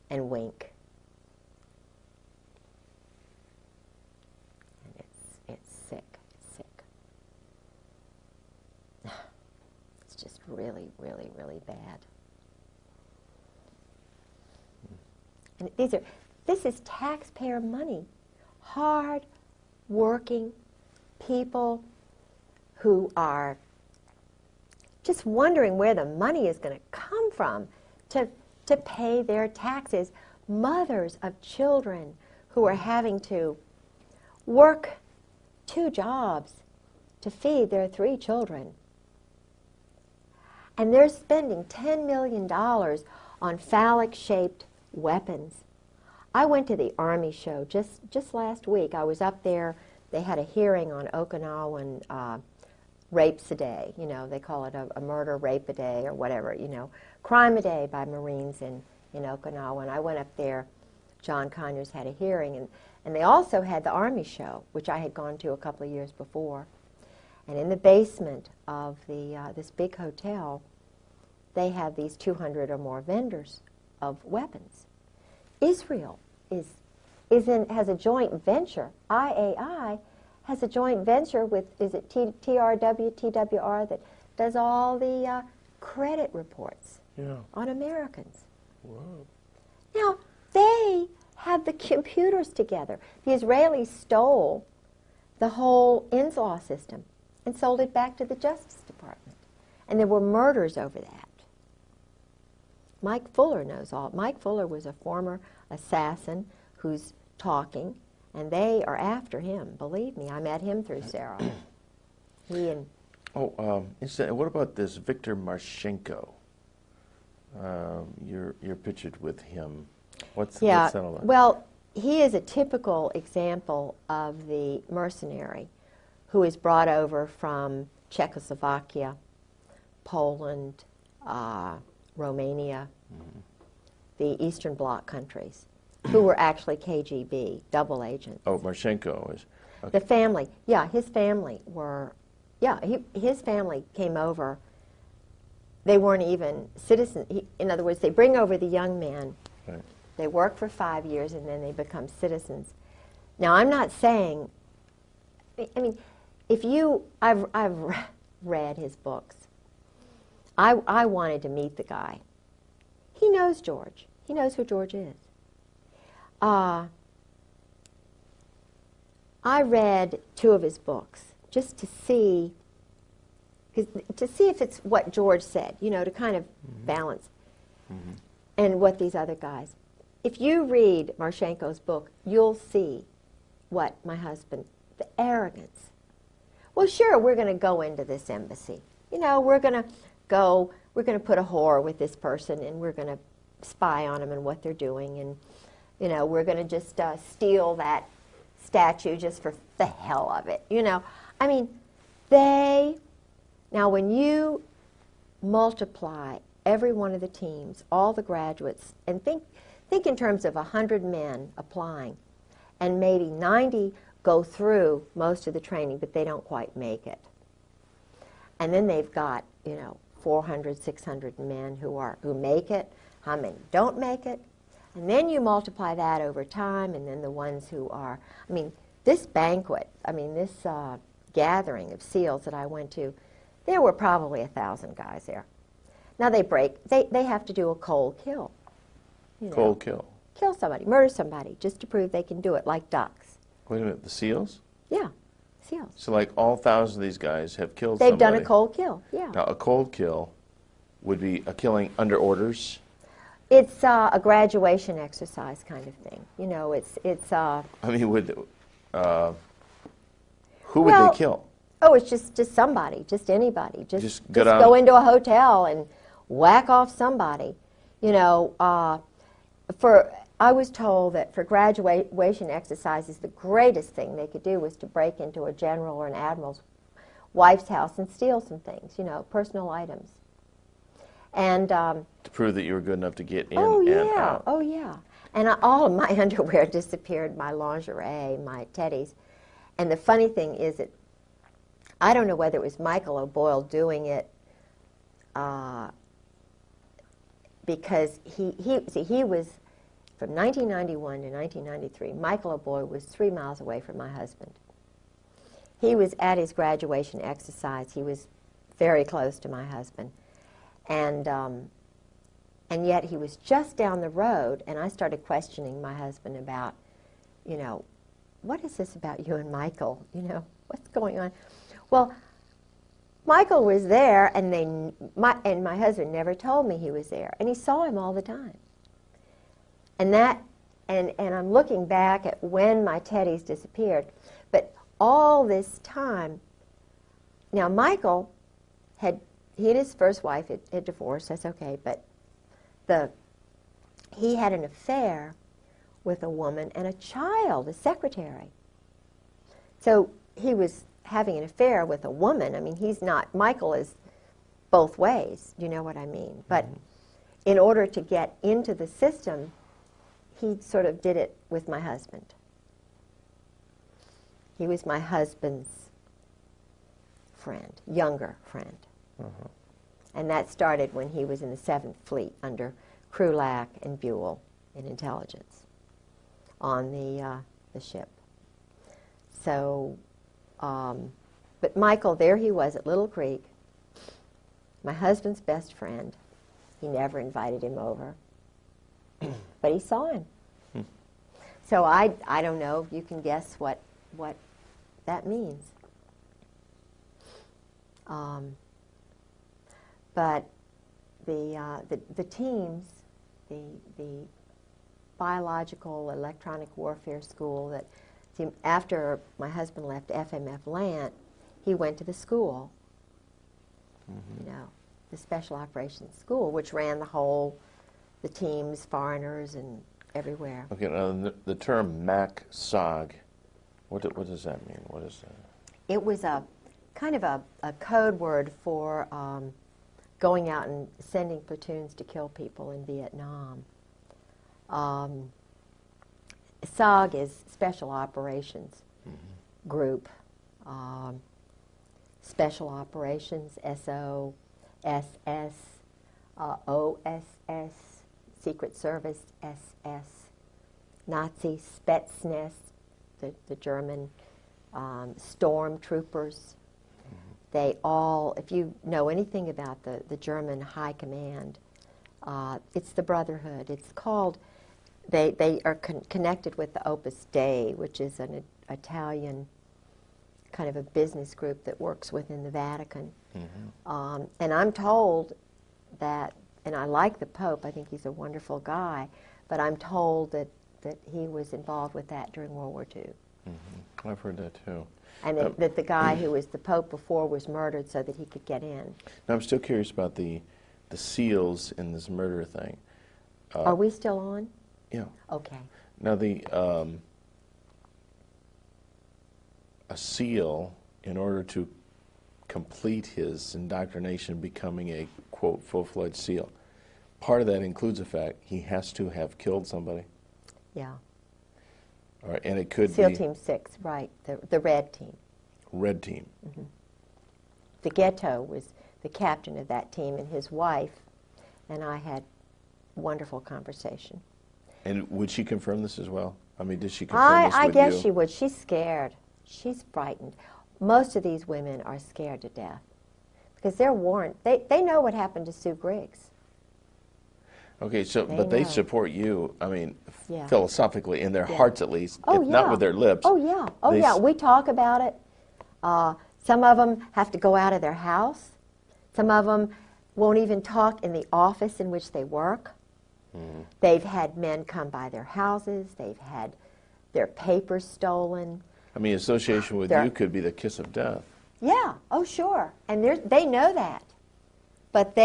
and wink. And it's sick, it's sick. It's just really, really, really bad. And this is taxpayer money. Hard working people who are just wondering where the money is going to come from to pay their taxes. Mothers of children who are having to work 2 jobs to feed their 3 children. And they're spending $10 million on phallic-shaped weapons. I went to the Army show just last week. I was up there. They had a hearing on Okinawan rapes a day. You know, they call it a murder rape a day or whatever, you know. Crime a day by Marines in Okinawa. And I went up there. John Conyers had a hearing. And they also had the Army show, which I had gone to a couple of years before. And in the basement of this big hotel, they have these 200 or more vendors of weapons. Israel has a joint venture. IAI has a joint venture with, is it TWR, that does all the credit reports on Americans. Whoa. Now, they have the computers together. The Israelis stole the whole INS-law system and sold it back to the Justice Department. And there were murders over that. Mike Fuller knows all. Mike Fuller was a former assassin who's talking, and they are after him. Believe me, I met him through Sarah. He and... what about this Victor Marchenko? You're pictured with him. What's that all about? Well, he is a typical example of the mercenary who is brought over from Czechoslovakia, Poland, Romania, the Eastern Bloc countries, who were actually KGB, double agents. Oh, Marchenko is... Okay. The family, his family were Yeah, his family came over. They weren't even citizens. In other words, they bring over the young men. Right. They work for 5 years, and then they become citizens. Now, I'm not saying, I mean, I've read his books. I wanted to meet the guy. He knows George. He knows who George is. I read 2 of his books just to see if it's what George said, to kind of balance, and what these other guys. If you read Marchenko's book, you'll see what my husband, the arrogance. Well, sure, we're going to go into this embassy. We're going to put a whore with this person, and we're going to spy on them and what they're doing, and, we're going to just steal that statue just for the hell of it. I mean, now when you multiply every one of the teams, all the graduates, and think in terms of 100 men applying, and maybe 90 go through most of the training, but they don't quite make it. And then they've got, 400, 600 men who make it, how many don't make it, and then you multiply that over time, and then the ones who are, this banquet, this gathering of SEALs that I went to, there were probably 1,000 guys there. Now they have to do a cold kill. Cold kill? Kill somebody, murder somebody, just to prove they can do it, like ducks. Wait a minute, the SEALs? Yeah, SEALs. So like all 1,000 of these guys have killed They've somebody. done a cold kill, yeah. Now a cold kill would be a killing under orders? It's a graduation exercise kind of thing. Who would they kill? Oh, it's just somebody, just anybody. Just go into a hotel and whack off somebody. I was told that for graduation exercises, the greatest thing they could do was to break into a general or an admiral's wife's house and steal some things, personal items. And to prove that you were good enough to get in and out. Oh, yeah. And all of my underwear disappeared, my lingerie, my teddies. And the funny thing is that I don't know whether it was Michael O'Boyle doing it because he was, from 1991 to 1993, Michael O'Boyle was 3 miles away from my husband. He was at his graduation exercise. He was very close to my husband. And yet he was just down the road, and I started questioning my husband about, what is this about you and Michael? What's going on? Well, Michael was there, and my husband never told me he was there, and he saw him all the time. And I'm looking back at when my teddies disappeared, but all this time, now Michael he and his first wife had divorced, that's okay, but he had an affair with a woman and a child, a secretary. So he was having an affair with a woman. Michael is both ways, you know what I mean? But in order to get into the system, he sort of did it with my husband. He was my husband's friend, younger friend. And that started when he was in the 7th Fleet under Krulak and Buell in intelligence on the ship. So, but Michael, there he was at Little Creek, my husband's best friend. He never invited him over, but he saw him. So I don't know if you can guess what that means. But the teams, the biological electronic warfare school that after my husband left FMF Lant, he went to the school, the Special Operations School, which ran the teams, foreigners, and everywhere. Okay, now the term MAC-SOG, what does that mean? What is that? It was a kind of a code word for going out and sending platoons to kill people in Vietnam. SOG is Special Operations Group. Special Operations, SO, SS, OSS, Secret Service, SS, Nazi Spetsnaz, the German stormtroopers. They all, if you know anything about the German High Command, it's the Brotherhood. It's called, they are connected with the Opus Dei, which is an Italian kind of a business group that works within the Vatican. And I'm told that, and I like the Pope, I think he's a wonderful guy, but I'm told that he was involved with that during World War II. I've heard that too. And that the guy who was the Pope before was murdered so that he could get in. Now, I'm still curious about the SEALs in this murder thing. Are we still on? Yeah. Okay. Now, a SEAL, in order to complete his indoctrination, becoming a, quote, full-fledged SEAL, part of that includes the fact he has to have killed somebody. Yeah. All right, and it could SEAL be Team 6, right, the red team. Red team. The Ghetto was the captain of that team, and his wife and I had wonderful conversation. And would she confirm this as well? I mean, did she confirm this with you? I guess she would. She's scared. She's frightened. Most of these women are scared to death because they're warned. They know what happened to Sue Griggs. Okay, so They but they know. support you, I mean, Yeah. philosophically, in their Yeah. hearts at least, Oh, if not yeah. with their lips. Oh, yeah. Oh, they yeah. s- We talk about it. Some of them have to go out of their house. Some of them won't even talk in the office in which they work. They've had men come by their houses. They've had their papers stolen. I mean, association with They're- you could be the kiss of death. Yeah. Oh, sure. And they know that. But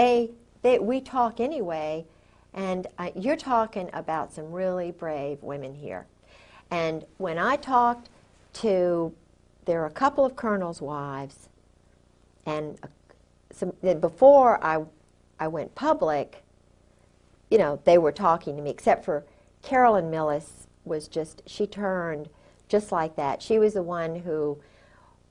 we talk anyway. And you're talking about some really brave women here. And when I talked to, there are a couple of colonels' wives, and before I went public, you know, they were talking to me, except for Carolyn Millis she turned just like that. She was the one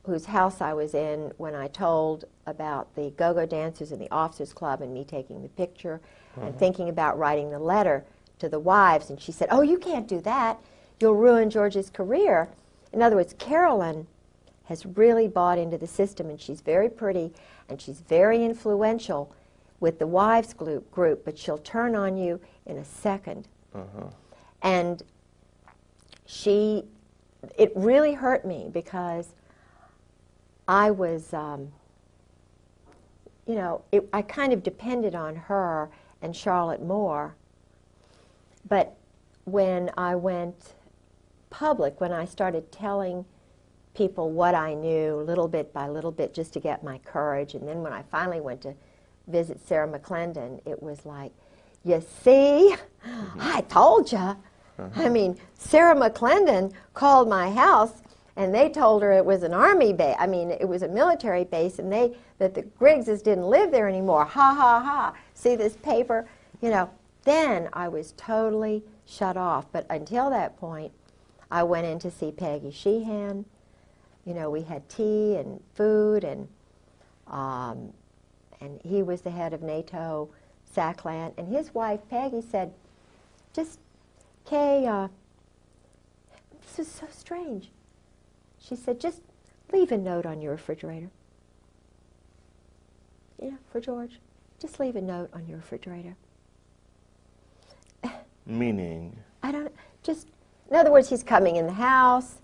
whose house I was in when I told about the go-go dancers in the officers club and me taking the picture and thinking about writing the letter to the wives. And she said, "Oh, you can't do that. You'll ruin George's career." In other words, Carolyn has really bought into the system, and she's very pretty and she's very influential with the wives group, but she'll turn on you in a second. And it really hurt me because I was, you know, I kind of depended on her and Charlotte Moore. But when I went public, when I started telling people what I knew little bit by little bit just to get my courage, and then when I finally went to visit Sarah McClendon, it was like, you see, I told you. I mean, Sarah McClendon called my house and they told her it was an army base. I mean, it was a military base, and that the Griggses didn't live there anymore. Ha, ha, ha. See this paper? You know, then I was totally shut off. But until that point, I went in to see Peggy Sheehan. You know, we had tea and food, and he was the head of NATO SACLAN. And his wife, Peggy, said, just, Kay, this is so strange. She said, just leave a note on your refrigerator. Yeah, for George. Just leave a note on your refrigerator. Meaning? In other words, he's coming in the house.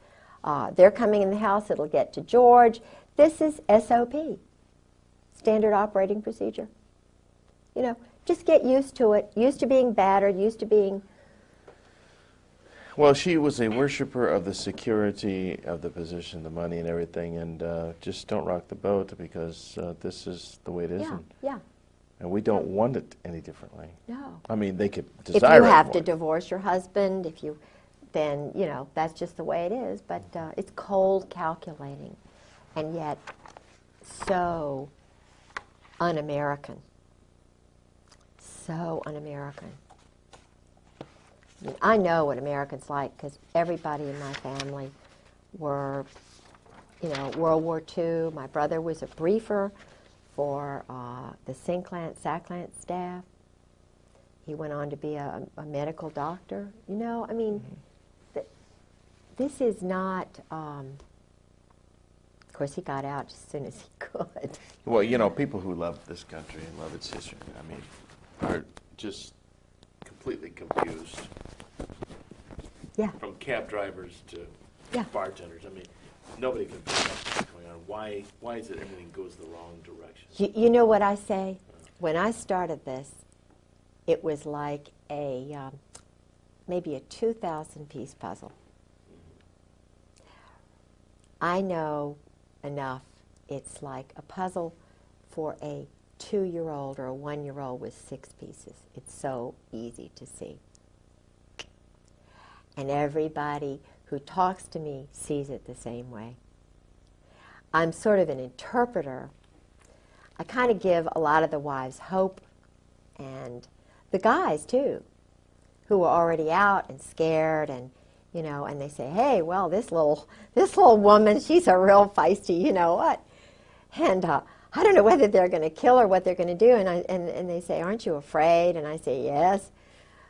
They're coming in the house. It'll get to George. This is SOP, standard operating procedure. You know, just get used to it, used to being battered, used to being... Well, she was a worshiper of the security of the position, the money and everything, and just don't rock the boat because this is the way it is. Yeah. And we don't want it any differently. No. I mean, they could If desire you it have more. to divorce your husband, then, you know, that's just the way it is. But it's cold calculating, and yet so un-American. So un-American. I mean, I know what Americans like because everybody in my family were World War II. My brother was a briefer for the SACLANT staff. He went on to be a medical doctor. This is not, of course he got out as soon as he could. Well, people who love this country and love its history, are just completely confused. Yeah. From cab drivers to Yeah. bartenders. Nobody can figure out what's going on. Why is it everything goes the wrong direction? You know what I say? When I started this, it was like maybe a 2,000-piece puzzle. I know enough. It's like a puzzle for a 2-year-old or a 1-year-old with 6 pieces. It's so easy to see. And everybody who talks to me sees it the same way. I'm sort of an interpreter. I kind of give a lot of the wives hope, and the guys too, who are already out and scared, and and they say, hey, well, this little woman, she's a real feisty, what? And I don't know whether they're going to kill her, what they're going to do, and they say, aren't you afraid? And I say, yes.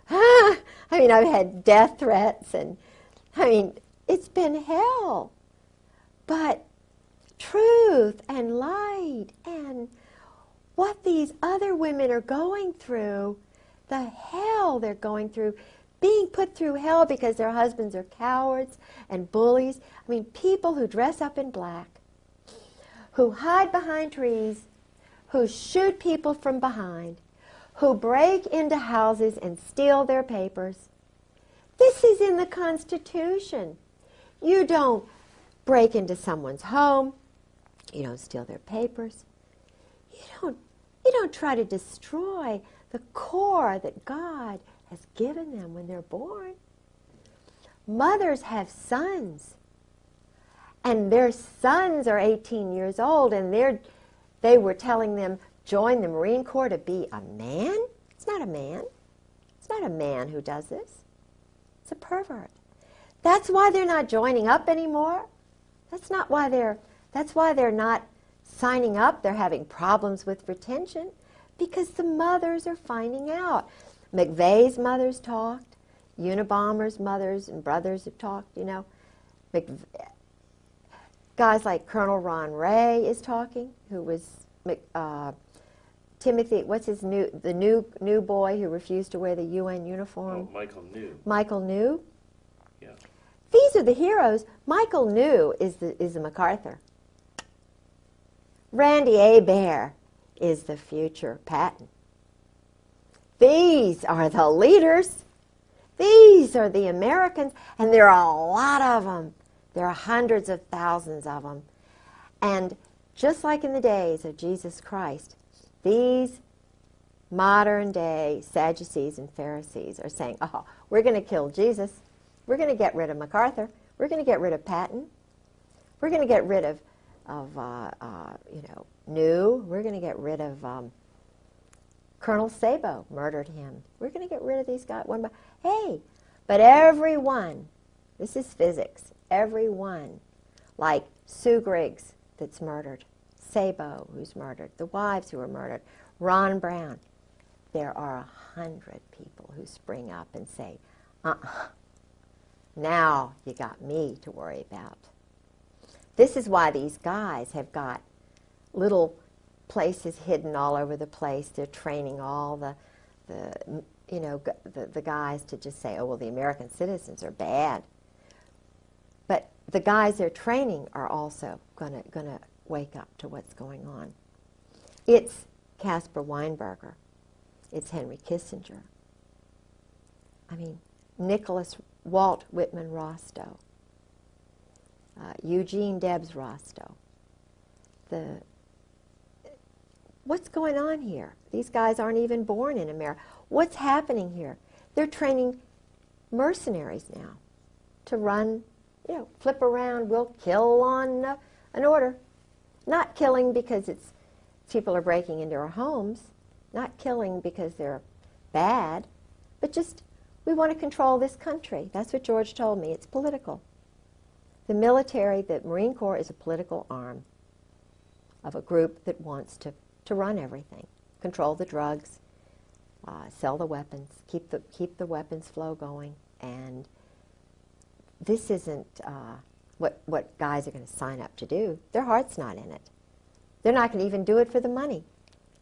I've had death threats, and it's been hell. But truth and light and what these other women are going through, the hell they're going through, being put through hell because their husbands are cowards and bullies. People who dress up in black, who hide behind trees, who shoot people from behind, who break into houses and steal their papers. This is in the Constitution. You don't break into someone's home. You don't steal their papers. You don't try to destroy the core that God has given them when they're born. Mothers have sons, and their sons are 18 years old, and they were telling them, join the Marine Corps to be a man? It's not a man. It's not a man who does this. It's a pervert. That's why they're not joining up anymore. That's why they're not signing up. They're having problems with retention because the mothers are finding out. McVeigh's mothers talked. Unabomber's mothers and brothers have talked, Guys like Colonel Ron Ray is talking, who was Timothy, the new boy who refused to wear the UN uniform? Oh, Michael New. Michael New? Yeah. These are the heroes. Michael New is the MacArthur. Randy Hebert is the future Patton. These are the leaders. These are the Americans, and there are a lot of them. There are hundreds of thousands of them. And just like in the days of Jesus Christ, these modern-day Sadducees and Pharisees are saying, oh, we're going to kill Jesus. We're going to get rid of MacArthur. We're going to get rid of Patton. We're going to get rid of New. We're going to get rid of Colonel Sabo, murdered him. We're going to get rid of these guys one by hey, but everyone, this is physics, everyone, like Sue Griggs that's murdered, Sabo who's murdered, the wives who were murdered, Ron Brown, there are 100 people who spring up and say, now you got me to worry about. This is why these guys have got little places hidden all over the place. They're training all the guys to just say, oh, well, the American citizens are bad. But the guys they're training are also gonna wake up to what's going on. It's Caspar Weinberger. It's Henry Kissinger. Walt Whitman Rostow. Eugene Debs Rostow. What's going on here? These guys aren't even born in America. What's happening here? They're training mercenaries now to run, flip around. We'll kill on an order. Not killing because people are breaking into our homes. Not killing because they're bad. But just, we want to control this country. That's what George told me. It's political. The military, the Marine Corps is a political arm of a group that wants to run everything, control the drugs, sell the weapons, keep the weapons flow going, and this isn't what guys are going to sign up to do. Their heart's not in it. They're not going to even do it for the money.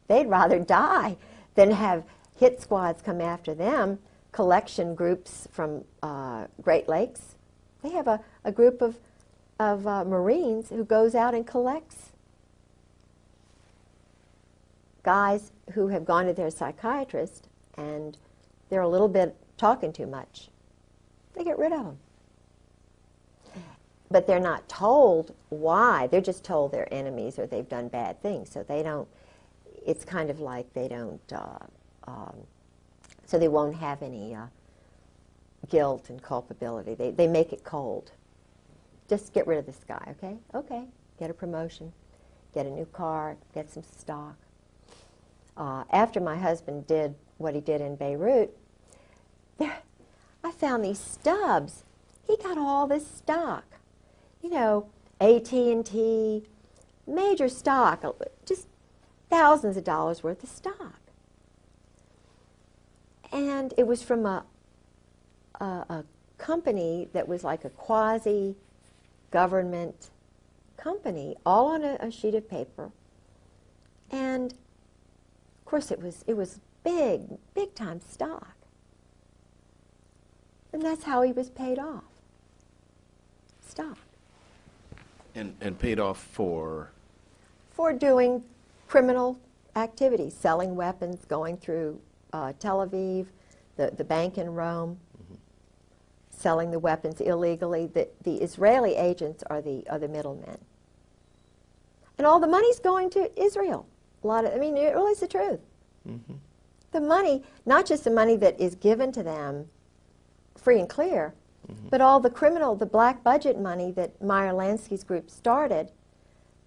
They'd rather die than have hit squads come after them, collection groups from Great Lakes. They have a group of Marines who goes out and collects guys who have gone to their psychiatrist and they're a little bit talking too much. They get rid of them. But they're not told why. They're just told they're enemies or they've done bad things. So they don't, it's kind of like they don't, so they won't have any guilt and culpability. They make it cold. Just get rid of this guy, okay? Okay, get a promotion, get a new car, get some stock. After my husband did what he did in Beirut, I found these stubs. He got all this stock. You know, AT&T, major stock, just thousands of dollars worth of stock. And it was from a company that was like a quasi-government company, all on a sheet of paper. And of course it was big time stock. And that's how he was paid off. Stock. And paid off for? For doing criminal activities, selling weapons, going through Tel Aviv, the bank in Rome, selling the weapons illegally. The Israeli agents are the middlemen. And all the money's going to Israel. It really is the truth. Mm-hmm. The money, not just the money that is given to them free and clear, but all the the black budget money that Meyer Lansky's group started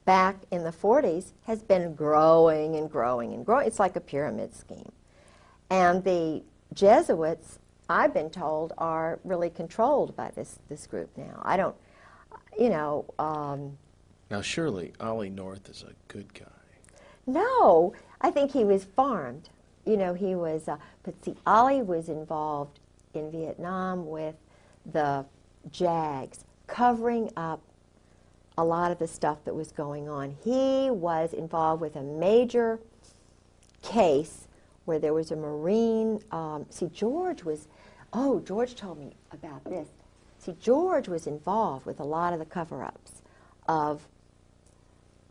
back in the 40s has been growing and growing and growing. It's like a pyramid scheme. And the Jesuits, I've been told, are really controlled by this group now. I don't, Now surely Ollie North is a good guy. No, I think he was farmed. He was, but see, Ollie was involved in Vietnam with the JAGs, covering up a lot of the stuff that was going on. He was involved with a major case where there was a Marine, George told me about this. See, George was involved with a lot of the cover-ups of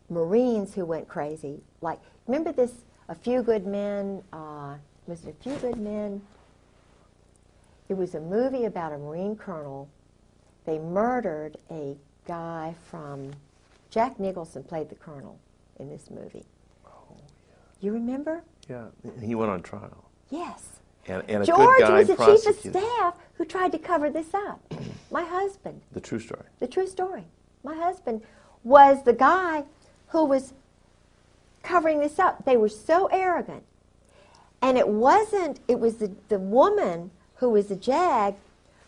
Marines who went crazy. Like, remember this, A Few Good Men, was it A Few Good Men? It was a movie about a Marine colonel. They murdered a guy from, Jack Nicholson played the colonel in this movie. Oh, yeah. You remember? Yeah, and he went on trial. Yes. And a George good guy was the chief of prosecuted. staff who tried to cover this up. My husband. The true story. The true story. My husband was the guy who was covering this up. They were so arrogant. And it was the woman who was the JAG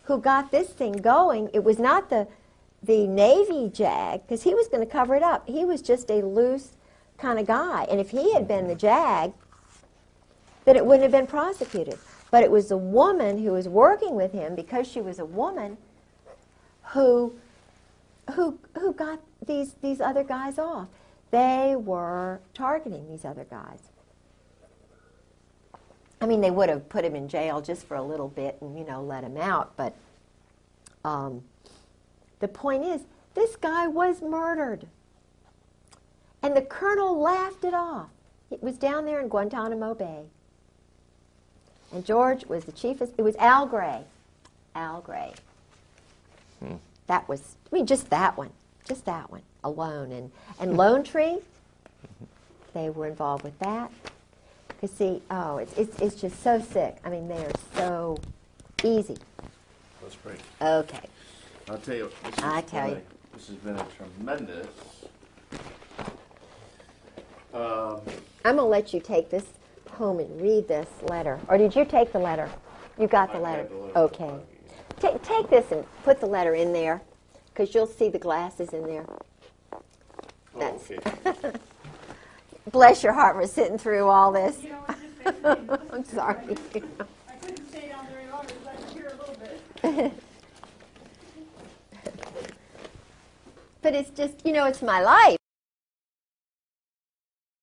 who got this thing going. It was not the Navy JAG, because he was going to cover it up. He was just a loose kind of guy. And if he had been the JAG, then it wouldn't have been prosecuted. But it was the woman who was working with him, because she was a woman, who got these other guys off. They were targeting these other guys. I mean, they would have put him in jail just for a little bit and, let him out. But the point is, this guy was murdered. And the colonel laughed it off. It was down there in Guantanamo Bay. And George was the chief of, it was Al Gray. Al Gray. That was, just that one alone. And Lone Tree, they were involved with that. You see, it's just so sick. I mean, they are so easy. Let's pray. Okay. I'll tell you, this has been a tremendous. I'm going to let you take this home and read this letter. Or did you take the letter? You got the letter. Okay. Take this and put the letter in there. because you'll see the glasses in there. Oh, okay. Bless your heart for sitting through all this. You know, it's just basically, I'm sorry. I couldn't stay down very long because I could hear a little bit. But it's just, you know, it's my life.